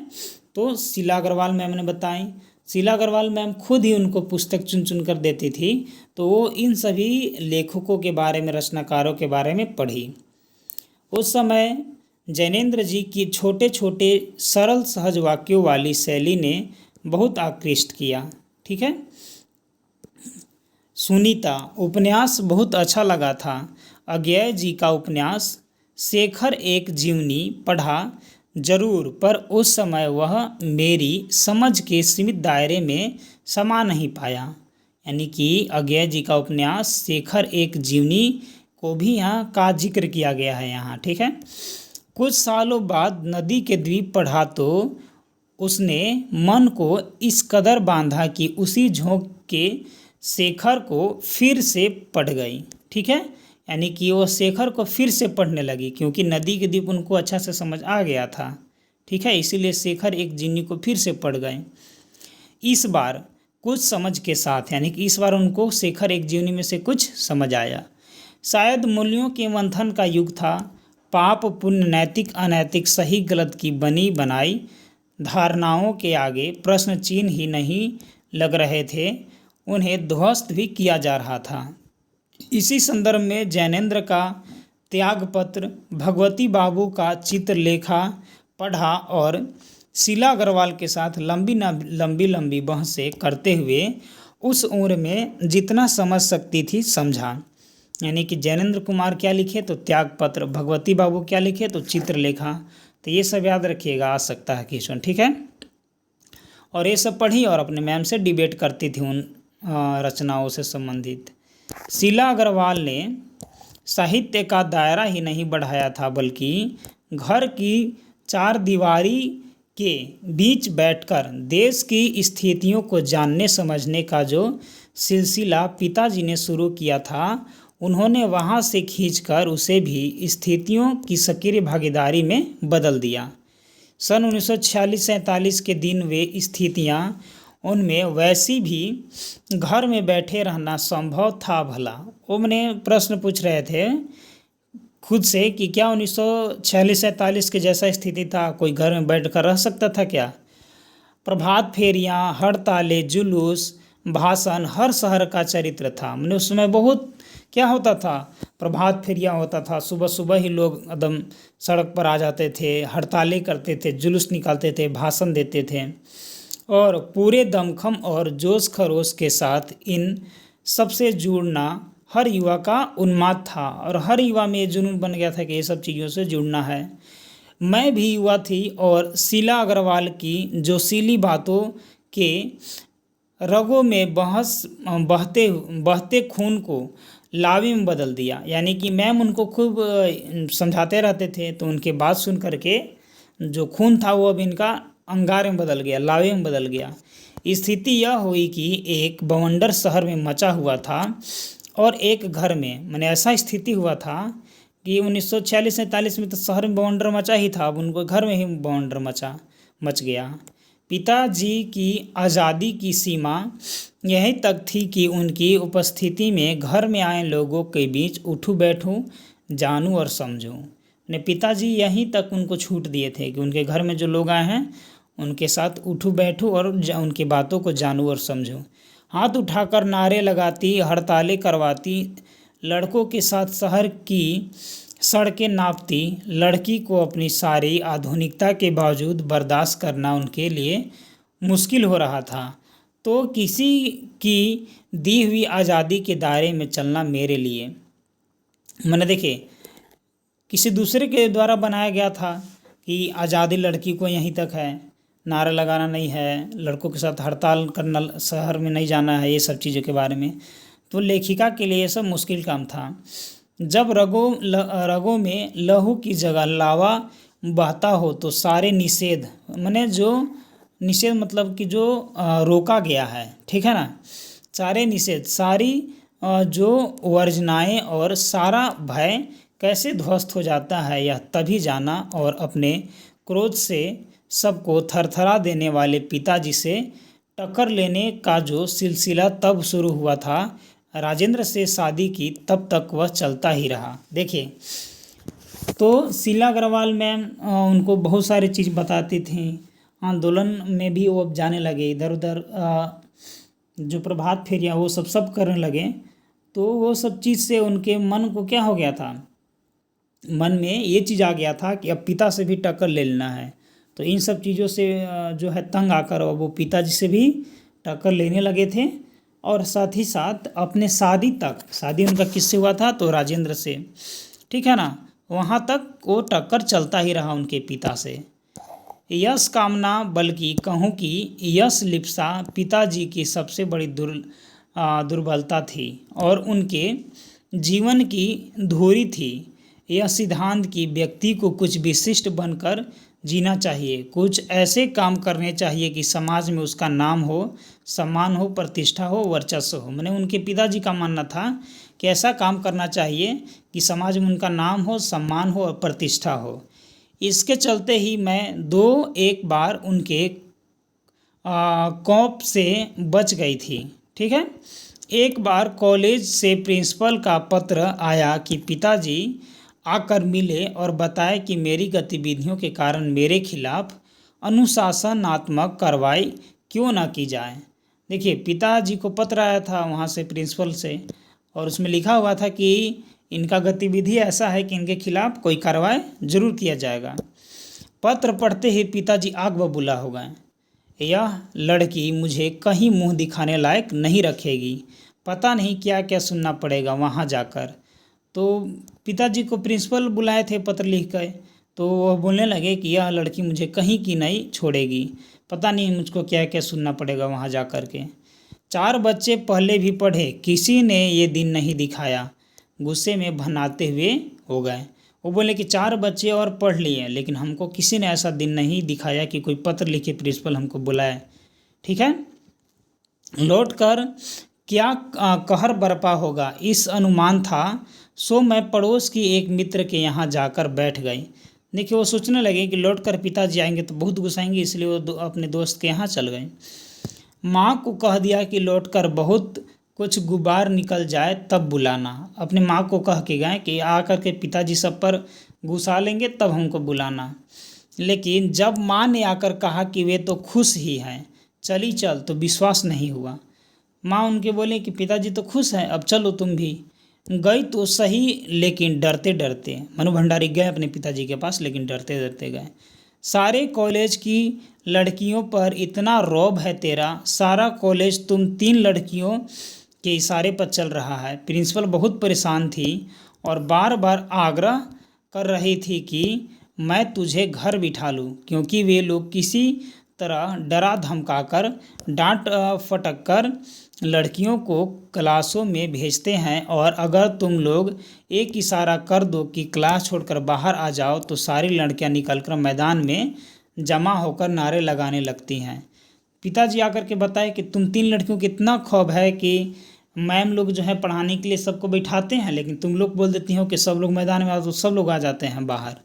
तो शीला अग्रवाल मैम ने बताई। शीला अग्रवाल मैम खुद ही उनको पुस्तक चुन चुन कर देती थी, तो वो इन सभी लेखकों के बारे में, रचनाकारों के बारे में पढ़ी। उस समय जैनेन्द्र जी की छोटे छोटे सरल सहज वाक्यों वाली शैली ने बहुत आकृष्ट किया। ठीक है, सुनीता उपन्यास बहुत अच्छा लगा था। अज्ञेय जी का उपन्यास शेखर एक जीवनी पढ़ा जरूर, पर उस समय वह मेरी समझ के सीमित दायरे में समा नहीं पाया। यानी कि अज्ञेय जी का उपन्यास शेखर एक जीवनी को भी यहाँ का जिक्र किया गया है यहाँ। ठीक है, कुछ सालों बाद नदी के द्वीप पढ़ा तो उसने मन को इस कदर बांधा कि उसी झोंक के शेखर को फिर से पढ़ गई। ठीक है, यानी कि वो शेखर को फिर से पढ़ने लगी क्योंकि नदी के द्वीप उनको अच्छा से समझ आ गया था। ठीक है, इसीलिए शेखर एक जीवनी को फिर से पढ़ गए, इस बार कुछ समझ के साथ। यानी कि इस बार उनको शेखर एक जीवनी में से कुछ समझ आया। शायद मूल्यों के मंथन का युग था। पाप पुण्य नैतिक अनैतिक सही गलत की बनी बनाई धारणाओं के आगे प्रश्न चिन्ह ही नहीं लग रहे थे, उन्हें ध्वस्त भी किया जा रहा था। इसी संदर्भ में जैनेन्द्र का त्यागपत्र, भगवती बाबू का चित्रलेखा पढ़ा और शीला अग्रवाल के साथ लंबी बहसें करते हुए उस उम्र में जितना समझ सकती थी समझा। यानी कि जैनेन्द्र कुमार क्या लिखे तो त्यागपत्र, भगवती बाबू क्या लिखे तो चित्रलेखा। तो ये सब याद रखिएगा, आ सकता है क्वेश्चन, ठीक है। और ये सब पढ़ी और अपने मैम से डिबेट करती थी उन रचनाओं से संबंधित। शीला अग्रवाल ने साहित्य का दायरा ही नहीं बढ़ाया था, बल्कि घर की चार दीवारी के बीच बैठकर देश की स्थितियों को जानने समझने का जो सिलसिला पिताजी ने शुरू किया था, उन्होंने वहां से खींचकर उसे भी स्थितियों की सक्रिय भागीदारी में बदल दिया। सन 1946-47 के दिन वे स्थितियां उनमें वैसी भी घर में बैठे रहना संभव था भला। वो मैंने प्रश्न पूछ रहे थे खुद से कि क्या 1946-47 के जैसा स्थिति था, कोई घर में बैठकर रह सकता था क्या? प्रभात फेरियां, हड़तालें, जुलूस, भाषण, हर शहर का चरित्र था। मैंने उस समय बहुत क्या होता था, प्रभात फेरियां होता था, सुबह सुबह ही लोग एकदम सड़क पर आ जाते थे, हड़तालें करते थे, जुलूस निकालते थे, भाषण देते थे और पूरे दमखम और जोश खरोश के साथ इन सबसे जुड़ना हर युवा का उन्माद था और हर युवा में ये जुनून बन गया था कि ये सब चीज़ों से जुड़ना है। मैं भी युवा थी और शीला अग्रवाल की जोशीली बातों के रगों में बहते खून को लावी में बदल दिया। यानी कि मैम उनको खूब समझाते रहते थे, तो उनके बात सुन करके जो खून था वो अब इनका अंगार में बदल गया, लावे में बदल गया। स्थिति यह हुई कि एक बवंडर शहर में मचा हुआ था और एक घर में, मैंने ऐसा स्थिति हुआ था कि 1946-47 में तो शहर में बवंडर मचा ही था, अब उनको घर में ही बवंडर मच गया। पिताजी की आज़ादी की सीमा यहीं तक थी कि उनकी उपस्थिति में घर में आए लोगों के बीच उठूं बैठूं, जानूं और समझूं। ने पिताजी यहीं तक उनको छूट दिए थे कि उनके घर में जो लोग आए हैं उनके साथ उठूं बैठूं और उनकी बातों को जानूं और समझूं। हाथ उठाकर नारे लगाती, हड़तालें करवाती, लड़कों के साथ शहर की सड़कें नापती, लड़की को अपनी सारी आधुनिकता के बावजूद बर्दाश्त करना उनके लिए मुश्किल हो रहा था। तो किसी की दी हुई आज़ादी के दायरे में चलना मेरे लिए, मैंने देखिए किसी दूसरे के द्वारा बनाया गया था कि आज़ादी लड़की को यहीं तक है, नारा लगाना नहीं है, लड़कों के साथ हड़ताल करना, शहर में नहीं जाना है, ये सब चीज़ों के बारे में। तो लेखिका के लिए ये सब मुश्किल काम था। जब रगों में लहू की जगह लावा बहता हो तो सारे निषेध, मैंने जो निषेध मतलब कि जो रोका गया है, ठीक है ना, सारे निषेध, सारी जो वर्जनाएं और सारा भय कैसे ध्वस्त हो जाता है, यह तभी जाना और अपने क्रोध से सबको थरथरा देने वाले पिताजी से टक्कर लेने का जो सिलसिला तब शुरू हुआ था, राजेंद्र से शादी की तब तक वह चलता ही रहा। देखिए, तो शीला अग्रवाल मैम उनको बहुत सारी चीज़ बताती थी, आंदोलन में भी वो अब जाने लगे, इधर उधर जो प्रभात फेरियाँ वो सब करने लगे। तो वो सब चीज़ से उनके मन को क्या हो गया था, मन में ये चीज़ आ गया था कि अब पिता से भी टक्कर ले लेना है। तो इन सब चीज़ों से जो है तंग आकर वो पिताजी से भी टक्कर लेने लगे थे और साथ ही साथ अपने शादी उनका किससे हुआ था तो राजेंद्र से, ठीक है ना, वहाँ तक वो टक्कर चलता ही रहा उनके पिता से। यश कामना, बल्कि कहूँ कि यश लिप्सा पिताजी की सबसे बड़ी दुर्बलता थी और उनके जीवन की धुरी थी। यह सिद्धांत कि व्यक्ति को कुछ विशिष्ट बनकर जीना चाहिए, कुछ ऐसे काम करने चाहिए कि समाज में उसका नाम हो, सम्मान हो, प्रतिष्ठा हो, वर्चस्व हो। मैंने उनके पिताजी का मानना था कि ऐसा काम करना चाहिए कि समाज में उनका नाम हो, सम्मान हो और प्रतिष्ठा हो। इसके चलते ही मैं 2-1 बार उनके कॉप से बच गई थी, ठीक है। एक बार कॉलेज से प्रिंसिपल का पत्र आया कि पिताजी आकर मिले और बताए कि मेरी गतिविधियों के कारण मेरे खिलाफ अनुशासनात्मक कार्रवाई क्यों न की जाए। देखिए, पिताजी को पत्र आया था वहाँ से प्रिंसिपल से, और उसमें लिखा हुआ था कि इनका गतिविधि ऐसा है कि इनके खिलाफ कोई कार्रवाई जरूर किया जाएगा। पत्र पढ़ते ही पिताजी आग बबूला हो गए। यह लड़की मुझे कहीं मुंह दिखाने लायक नहीं रखेगी, पता नहीं क्या क्या सुनना पड़ेगा वहाँ जाकर। तो पिताजी को प्रिंसिपल बुलाए थे पत्र लिख कर, तो वह बोलने लगे कि यह लड़की मुझे कहीं की नहीं छोड़ेगी, पता नहीं मुझको क्या क्या सुनना पड़ेगा वहाँ जा कर के। 4 बच्चे पहले भी पढ़े, किसी ने ये दिन नहीं दिखाया, गुस्से में भनाते हुए हो गए। वो बोले कि 4 बच्चे और पढ़ लिए, लेकिन हमको किसी ने ऐसा दिन नहीं दिखाया कि कोई पत्र लिखे प्रिंसिपल हमको बुलाए। ठीक है, लौट कर क्या कहर बरपा होगा इस अनुमान था, सो मैं पड़ोस की एक मित्र के यहाँ जाकर बैठ गई। देखिए, वो सोचने लगे कि लौट कर पिताजी आएंगे तो बहुत गुस्साएंगे, इसलिए वो अपने दोस्त के यहाँ चल गए। माँ को कह दिया कि लौटकर बहुत कुछ गुबार निकल जाए तब बुलाना। अपने माँ को कह के गए कि आकर के पिताजी सब पर गुस्सा लेंगे तब हमको बुलाना। लेकिन जब माँ ने आकर कहा कि वे तो खुश ही हैं, चली चल, तो विश्वास नहीं हुआ। माँ उनके बोले कि पिताजी तो खुश हैं, अब चलो तुम भी। गई तो सही, लेकिन डरते डरते। मनु भंडारी गए अपने पिताजी के पास, लेकिन डरते डरते गए। सारे कॉलेज की लड़कियों पर इतना रौब है तेरा, सारा कॉलेज तुम 3 लड़कियों के इशारे पर चल रहा है। प्रिंसिपल बहुत परेशान थी और बार बार आग्रह कर रही थी कि मैं तुझे घर बिठा लूँ, क्योंकि वे लोग किसी तरह डरा धमकाकर डांट फटक कर लड़कियों को क्लासों में भेजते हैं, और अगर तुम लोग एक इशारा कर दो कि क्लास छोड़कर बाहर आ जाओ तो सारी लड़कियां निकलकर मैदान में जमा होकर नारे लगाने लगती हैं। पिताजी आकर के बताए कि तुम 3 लड़कियों को इतना खौफ है कि मैम लोग जो है पढ़ाने के लिए सबको बैठाते हैं, लेकिन तुम लोग बोल देती हो कि सब लोग मैदान में आओ तो सब लोग आ जाते हैं बाहर।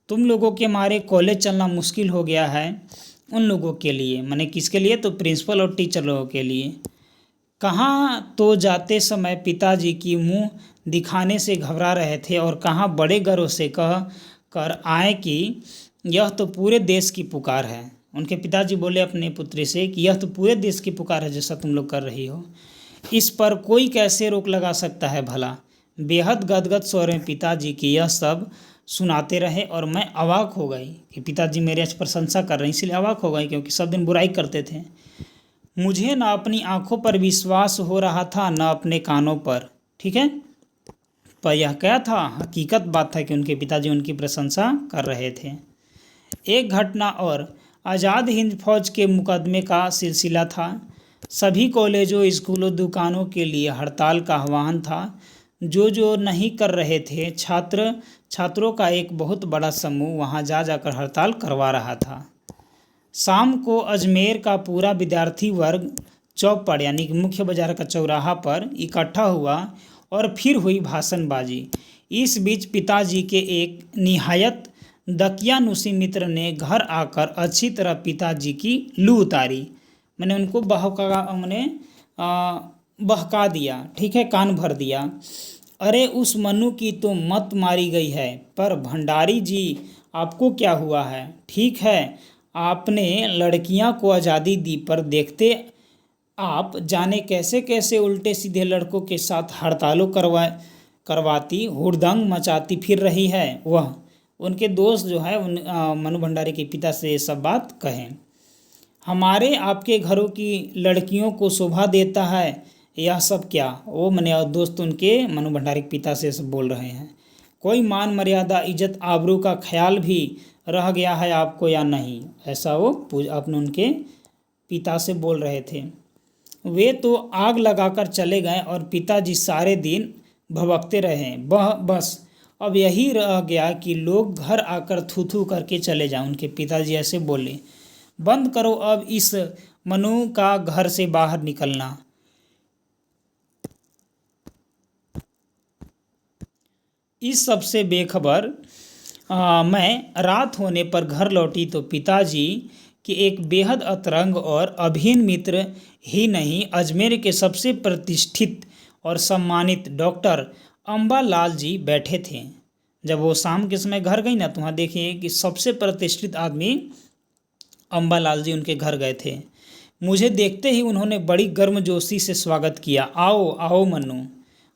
तुम लोगों के मारे कॉलेज चलना मुश्किल हो गया है उन लोगों के लिए, माने किसके लिए, तो प्रिंसिपल और टीचर लोगों के लिए। कहाँ तो जाते समय पिताजी की मुंह दिखाने से घबरा रहे थे, और कहाँ बड़े गर्व से कह कर आए कि यह तो पूरे देश की पुकार है। उनके पिताजी बोले अपने पुत्री से कि यह तो पूरे देश की पुकार है जैसा तुम लोग कर रही हो, इस पर कोई कैसे रोक लगा सकता है भला। बेहद गदगद स्वर में पिताजी की यह सब सुनाते रहे, और मैं अवाक हो गई कि पिताजी मेरे आज प्रशंसा कर रहे हैं, इसलिए अवाक हो गई क्योंकि सब दिन बुराई करते थे। मुझे न अपनी आंखों पर विश्वास हो रहा था न अपने कानों पर। ठीक है, पर यह क्या था, हकीकत बात था कि उनके पिताजी उनकी प्रशंसा कर रहे थे। एक घटना और आज़ाद हिंद फौज के मुकदमे का सिलसिला था। सभी कॉलेजों, स्कूलों, दुकानों के लिए हड़ताल का आह्वान था। जो नहीं कर रहे थे, छात्रों का एक बहुत बड़ा समूह वहां जा जाकर हड़ताल करवा रहा था। शाम को अजमेर का पूरा विद्यार्थी वर्ग चौक पर, यानी कि मुख्य बाजार का चौराहा पर इकट्ठा हुआ और फिर हुई भाषणबाजी। इस बीच पिताजी के एक निहायत दकियानुसी मित्र ने घर आकर अच्छी तरह पिताजी की लू उतारी, मैंने उनको बहका दिया। ठीक है, कान भर दिया। अरे उस मनु की तो मत मारी गई है, पर भंडारी जी आपको क्या हुआ है? ठीक है, आपने लड़कियां को आज़ादी दी, पर देखते आप जाने कैसे कैसे उल्टे सीधे लड़कों के साथ हड़तालों करवाती, हुड़दंग मचाती फिर रही है। वह उनके दोस्त जो है मनु भंडारी के पिता से ये सब बात कहें। हमारे आपके घरों की लड़कियों को शोभा देता है यह सब क्या? वो मैंने दोस्त उनके मनु भंडारी के पिता से सब बोल रहे हैं। कोई मान मर्यादा, इज्जत, आबरू का ख्याल भी रह गया है आपको या नहीं? ऐसा वो अपने उनके पिता से बोल रहे थे। वे तो आग लगाकर चले गए और पिताजी सारे दिन भभकते रहे। बस अब यही रह गया कि लोग घर आकर थू थू करके चले जाएं। उनके पिताजी ऐसे बोले, बंद करो अब इस मनु का घर से बाहर निकलना। इस सब से बेखबर मैं रात होने पर घर लौटी तो पिताजी के एक बेहद अतरंग और अभिन्न मित्र ही नहीं, अजमेर के सबसे प्रतिष्ठित और सम्मानित डॉक्टर अम्बालाल जी बैठे थे। जब वो शाम के समय घर गई ना तो वहाँ देखिए कि सबसे प्रतिष्ठित आदमी अम्बालाल जी उनके घर गए थे। मुझे देखते ही उन्होंने बड़ी गर्मजोशी से स्वागत किया। आओ आओ मनु।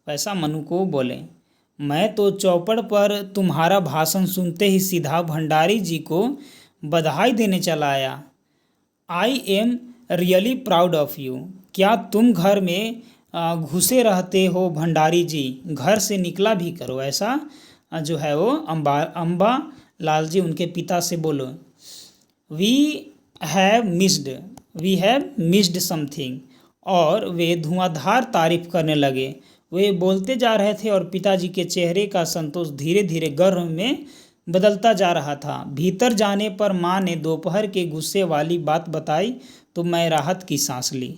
वैसा मनु को बोले, मैं तो चौपड़ पर तुम्हारा भाषण सुनते ही सीधा भंडारी जी को बधाई देने चला आया। I am really proud of you. क्या तुम घर में घुसे रहते हो भंडारी जी, घर से निकला भी करो। ऐसा जो है वो अम्बा लाल जी उनके पिता से बोलो। We have missed something. और वे धुआंधार तारीफ करने लगे। वे बोलते जा रहे थे और पिताजी के चेहरे का संतोष धीरे धीरे गर्व में बदलता जा रहा था। भीतर जाने पर माँ ने दोपहर के गुस्से वाली बात बताई तो मैं राहत की सांस ली।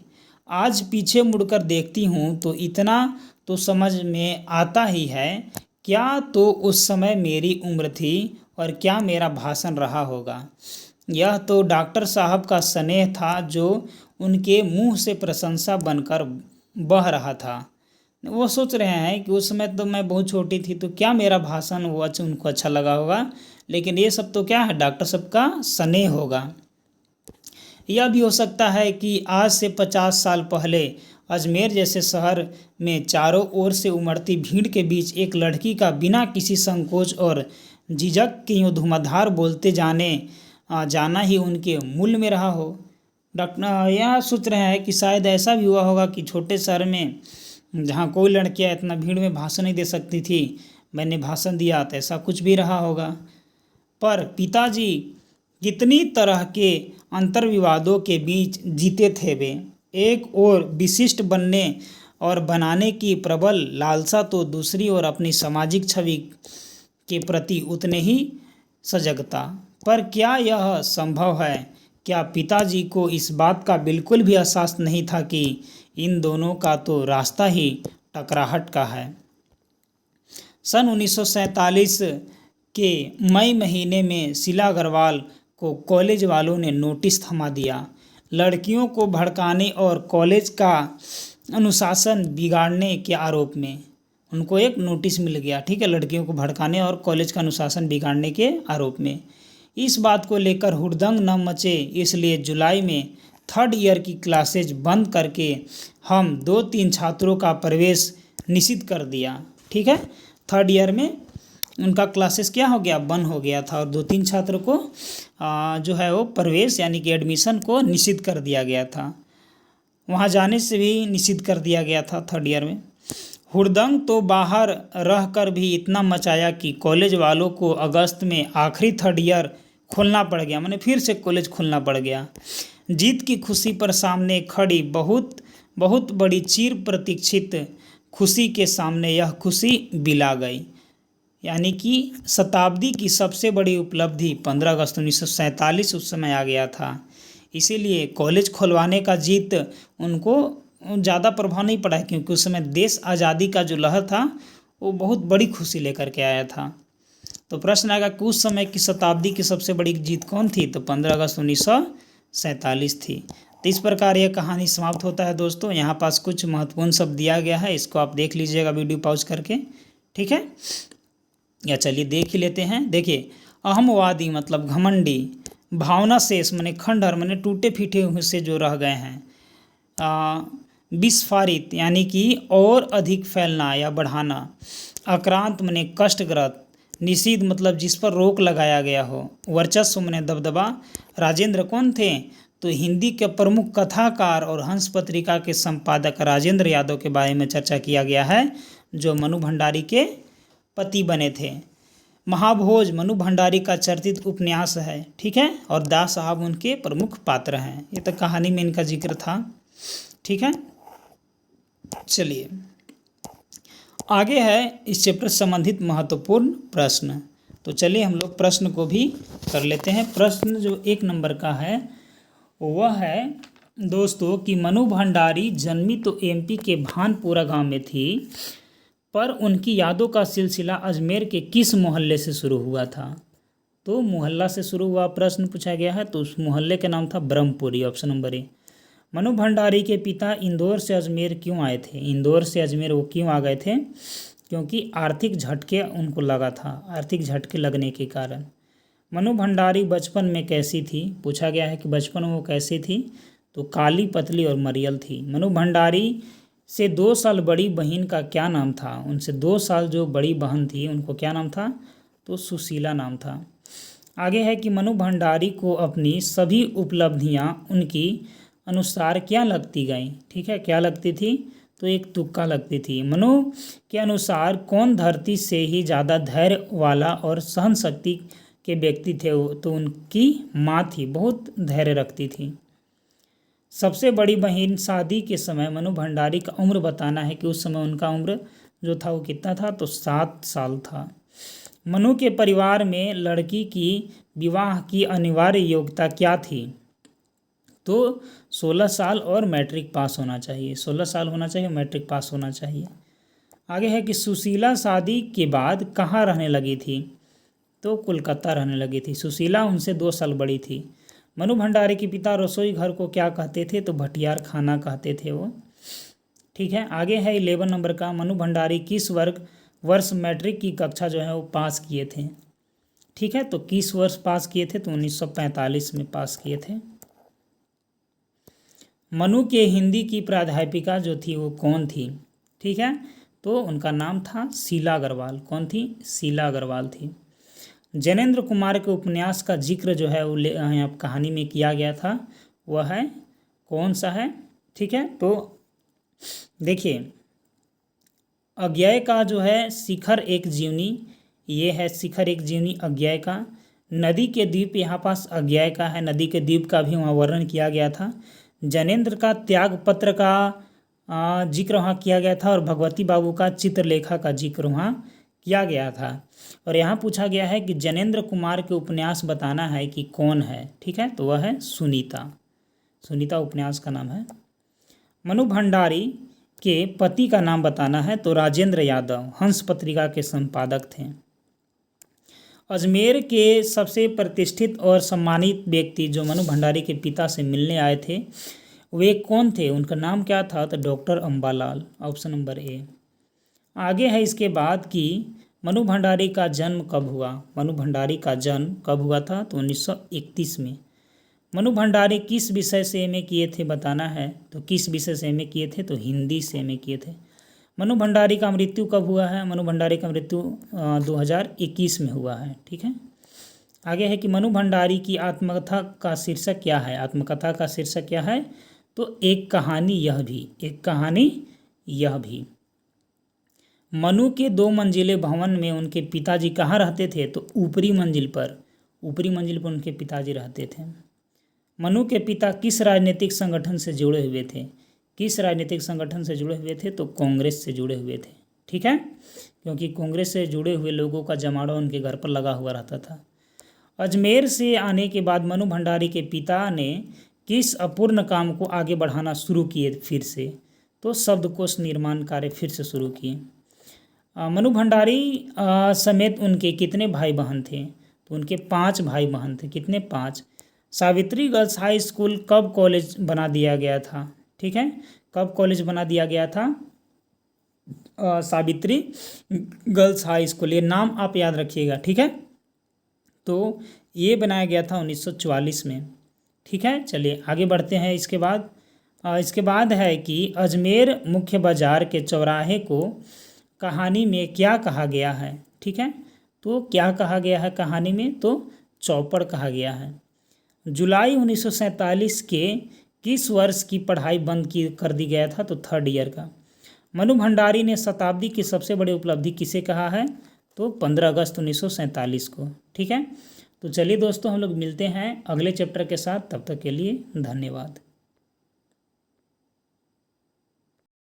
आज पीछे मुड़कर देखती हूँ तो इतना तो समझ में आता ही है, क्या तो उस समय मेरी उम्र थी और क्या मेरा भाषण रहा होगा। यह तो डॉक्टर साहब का स्नेह था जो उनके मुंह से प्रशंसा बनकर बह रहा था। वो सोच रहे हैं कि उस समय तो मैं बहुत छोटी थी तो क्या मेरा भाषण वो उनको अच्छा लगा होगा, लेकिन ये सब तो क्या है, डॉक्टर साहब का स्नेह होगा। यह भी हो सकता है कि आज से 50 साल पहले अजमेर जैसे शहर में चारों ओर से उमड़ती भीड़ के बीच एक लड़की का बिना किसी संकोच और झिझक के यूँ धुआंधार बोलते जाना ही उनके मूल में रहा हो। डॉक्टर यह सोच रहे हैं कि शायद ऐसा भी हुआ होगा कि छोटे शहर में जहाँ कोई लड़कियाँ इतना भीड़ में भाषण नहीं दे सकती थी, मैंने भाषण दिया तो ऐसा कुछ भी रहा होगा। पर पिताजी कितनी तरह के अंतर्विवादों के बीच जीते थे वे। एक ओर विशिष्ट बनने और बनाने की प्रबल लालसा तो दूसरी ओर अपनी सामाजिक छवि के प्रति उतने ही सजगता। पर क्या यह संभव है? क्या पिताजी को इस बात का बिल्कुल भी एहसास नहीं था कि इन दोनों का तो रास्ता ही टकराहट का है। सन 1947 के मई महीने में शीला अग्रवाल को कॉलेज वालों ने नोटिस थमा दिया। लड़कियों को भड़काने और कॉलेज का अनुशासन बिगाड़ने के आरोप में उनको एक नोटिस मिल गया। ठीक है, लड़कियों को भड़काने और कॉलेज का अनुशासन बिगाड़ने के आरोप में। इस बात को लेकर हुड़दंग न मचे, इसलिए जुलाई में 3rd ईयर की क्लासेज बंद करके हम 2-3 छात्रों का प्रवेश निषिद्ध कर दिया। ठीक है, 3rd ईयर में उनका क्लासेस क्या हो गया, बंद हो गया था और 2-3 छात्रों को जो है वो प्रवेश यानी कि एडमिशन को निषिद्ध कर दिया गया था। वहाँ जाने से भी निषिद्ध कर दिया गया था 3rd ईयर में। हुड़दंग तो बाहर रहकर भी इतना मचाया कि कॉलेज वालों को अगस्त में आखिरी 3rd ईयर खोलना पड़ गया, माने फिर से कॉलेज खोलना पड़ गया। जीत की खुशी पर सामने खड़ी बहुत बड़ी चिर प्रतीक्षित खुशी के सामने यह खुशी बिला गई। यानी कि शताब्दी की सबसे बड़ी उपलब्धि 15 अगस्त 1947 उस समय आ गया था। इसीलिए कॉलेज खुलवाने का जीत उनको ज़्यादा प्रभाव नहीं पड़ा क्योंकि उस समय देश आज़ादी का जो लहर था वो बहुत बड़ी खुशी लेकर के आया था। तो प्रश्न आएगा कि उस समय की शताब्दी की सबसे बड़ी जीत कौन थी, तो 15 अगस्त 1947 थी। तो इस प्रकार यह कहानी समाप्त होता है दोस्तों। यहाँ पास कुछ महत्वपूर्ण शब्द दिया गया है, इसको आप देख लीजिएगा वीडियो पॉज करके। ठीक है, या चलिए देख ही लेते हैं। देखिए, अहमवादी मतलब घमंडी, भावना शेष माने खंडहर माने टूटे फीटे हिस्से जो रह गए हैं, विस्फारित यानी कि और अधिक फैलना या बढ़ाना, आक्रांत माने कष्टग्रस्त, निषिद्ध मतलब जिस पर रोक लगाया गया हो, वर्चस्व माने दबदबा। राजेंद्र कौन थे, तो हिंदी के प्रमुख कथाकार और हंस पत्रिका के संपादक राजेंद्र यादव के बारे में चर्चा किया गया है, जो मनु भंडारी के पति बने थे। महाभोज मनु भंडारी का चर्चित उपन्यास है। ठीक है, और दास साहब उनके प्रमुख पात्र हैं। ये तो कहानी में इनका जिक्र था। ठीक है, चलिए आगे है इस चैप्टर से संबंधित महत्वपूर्ण प्रश्न। तो चलिए हम लोग प्रश्न को भी कर लेते हैं। प्रश्न जो 1 नंबर का है वह है दोस्तों कि मनु भंडारी जन्मी तो एमपी के भानपुरा गांव में थी, पर उनकी यादों का सिलसिला अजमेर के किस मोहल्ले से शुरू हुआ था। तो मोहल्ला से शुरू हुआ प्रश्न पूछा गया है, तो उस मोहल्ले का नाम था Brahmpuri. Option number A. Manu Bhandari के पिता इंदौर से अजमेर क्यों आए थे, इंदौर से अजमेर वो क्यों आ गए थे, क्योंकि आर्थिक झटके उनको लगा था, आर्थिक झटके लगने के कारण। मनु भंडारी बचपन में कैसी थी, पूछा गया है कि बचपन में वो कैसी थी, तो काली, पतली और मरियल थी। मनु भंडारी से 2 साल बड़ी बहन का क्या नाम था, उनसे 2 साल जो बड़ी बहन थी उनको क्या नाम था, तो सुशीला नाम था। आगे है कि मनु भंडारी को अपनी सभी उपलब्धियां उनकी अनुसार क्या लगती गईं, ठीक है, क्या लगती थी, तो एक तुक्का लगती थी। मनु के अनुसार कौन धरती से ही ज़्यादा धैर्य वाला और सहन शक्ति के व्यक्ति थे, तो उनकी माँ थी, बहुत धैर्य रखती थी। सबसे बड़ी बहन शादी के समय मनु भंडारी का उम्र बताना है कि उस समय उनका उम्र जो था वो कितना था, तो 7 साल था। मनु के परिवार में लड़की की विवाह की अनिवार्य योग्यता क्या थी, तो 16 साल और मैट्रिक पास होना चाहिए, 16 साल होना चाहिए, मैट्रिक पास होना चाहिए। आगे है कि सुशीला शादी के बाद कहाँ रहने लगी थी, तो कोलकाता रहने लगी थी। सुशीला उनसे 2 साल बड़ी थी। मनु भंडारी के पिता रसोई घर को क्या कहते थे, तो भटियार खाना कहते थे वो, ठीक है। आगे है 11 नंबर का, मनु भंडारी किस वर्ष मैट्रिक की कक्षा जो है वो पास किए थे, ठीक है, तो किस वर्ष पास किए थे, तो 1945 में पास किए थे। मनु के हिंदी की प्राध्यापिका जो थी वो कौन थी, ठीक है, तो उनका नाम था शीला अग्रवाल। कौन थी, शीला अग्रवाल थी। जैनेन्द्र कुमार के उपन्यास का जिक्र जो है वो यहाँ कहानी में किया गया था, वह है कौन सा है, ठीक है, तो देखिए अज्ञेय का जो है शिखर एक जीवनी, ये है शिखर एक जीवनी अज्ञेय का। नदी के द्वीप यहाँ पास अज्ञेय का है, नदी के द्वीप का भी वहाँ वर्णन किया गया था। जैनेन्द्र का त्याग पत्र का जिक्र वहाँ किया गया था, और भगवती बाबू का चित्रलेखा का जिक्र वहाँ किया गया था। और यहाँ पूछा गया है कि जैनेन्द्र कुमार के उपन्यास बताना है कि कौन है, ठीक है, तो वह है सुनीता। सुनीता उपन्यास का नाम है। मनु भंडारी के पति का नाम बताना है, तो राजेंद्र यादव हंस पत्रिका के संपादक थे। अजमेर के सबसे प्रतिष्ठित और सम्मानित व्यक्ति जो मनु भंडारी के पिता से मिलने आए थे वे कौन थे, उनका नाम क्या था, तो डॉक्टर अम्बालाल, ऑप्शन नंबर ए। आगे है इसके बाद कि मनु भंडारी का जन्म कब हुआ। मनु भंडारी का जन्म कब हुआ था, तो 1931 में। मनु भंडारी किस विषय से एमए किए थे बताना है, तो किस विषय से एमए किए थे, तो हिंदी से एमए किए थे। मनु भंडारी का मृत्यु कब हुआ है, मनु भंडारी का मृत्यु 2021 में हुआ है, ठीक है। आगे है कि मनु भंडारी की आत्मकथा का शीर्षक क्या है, आत्मकथा का शीर्षक क्या है, तो एक कहानी यह भी, एक कहानी यह भी। मनु के 2 मंजिले भवन में उनके पिताजी कहाँ रहते थे, तो ऊपरी मंजिल पर उनके पिताजी रहते थे। मनु के पिता किस राजनीतिक संगठन से जुड़े हुए थे, किस राजनीतिक संगठन से जुड़े हुए थे, तो कांग्रेस से जुड़े हुए थे, ठीक है, क्योंकि कांग्रेस से जुड़े हुए लोगों का जमावड़ा उनके घर पर लगा हुआ रहता था। अजमेर से आने के बाद मनु भंडारी के पिता ने किस अपूर्ण काम को आगे बढ़ाना शुरू किए फिर से, तो शब्दकोश निर्माण कार्य फिर से शुरू किए। मनु भंडारी समेत उनके कितने भाई बहन थे, तो उनके 5 भाई बहन थे। कितने, 5। सावित्री गर्ल्स हाई स्कूल कब कॉलेज बना दिया गया था, ठीक है, कब कॉलेज बना दिया गया था, सावित्री गर्ल्स हाई स्कूल, ये नाम आप याद रखिएगा, ठीक है, तो ये बनाया गया था 1944 में, ठीक है। चलिए आगे बढ़ते हैं। इसके बाद है कि अजमेर मुख्य बाजार के चौराहे को कहानी में क्या कहा गया है, ठीक है, तो क्या कहा गया है कहानी में, तो चौपड़ कहा गया है। जुलाई 1947 के किस वर्ष की पढ़ाई बंद कर दी गया था, तो 3rd ईयर का। मनु भंडारी ने शताब्दी की सबसे बड़ी उपलब्धि किसे कहा है, तो 15 अगस्त 1947 को, ठीक है। तो चलिए दोस्तों हम लोग मिलते हैं अगले चैप्टर के साथ, तब तक के लिए धन्यवाद।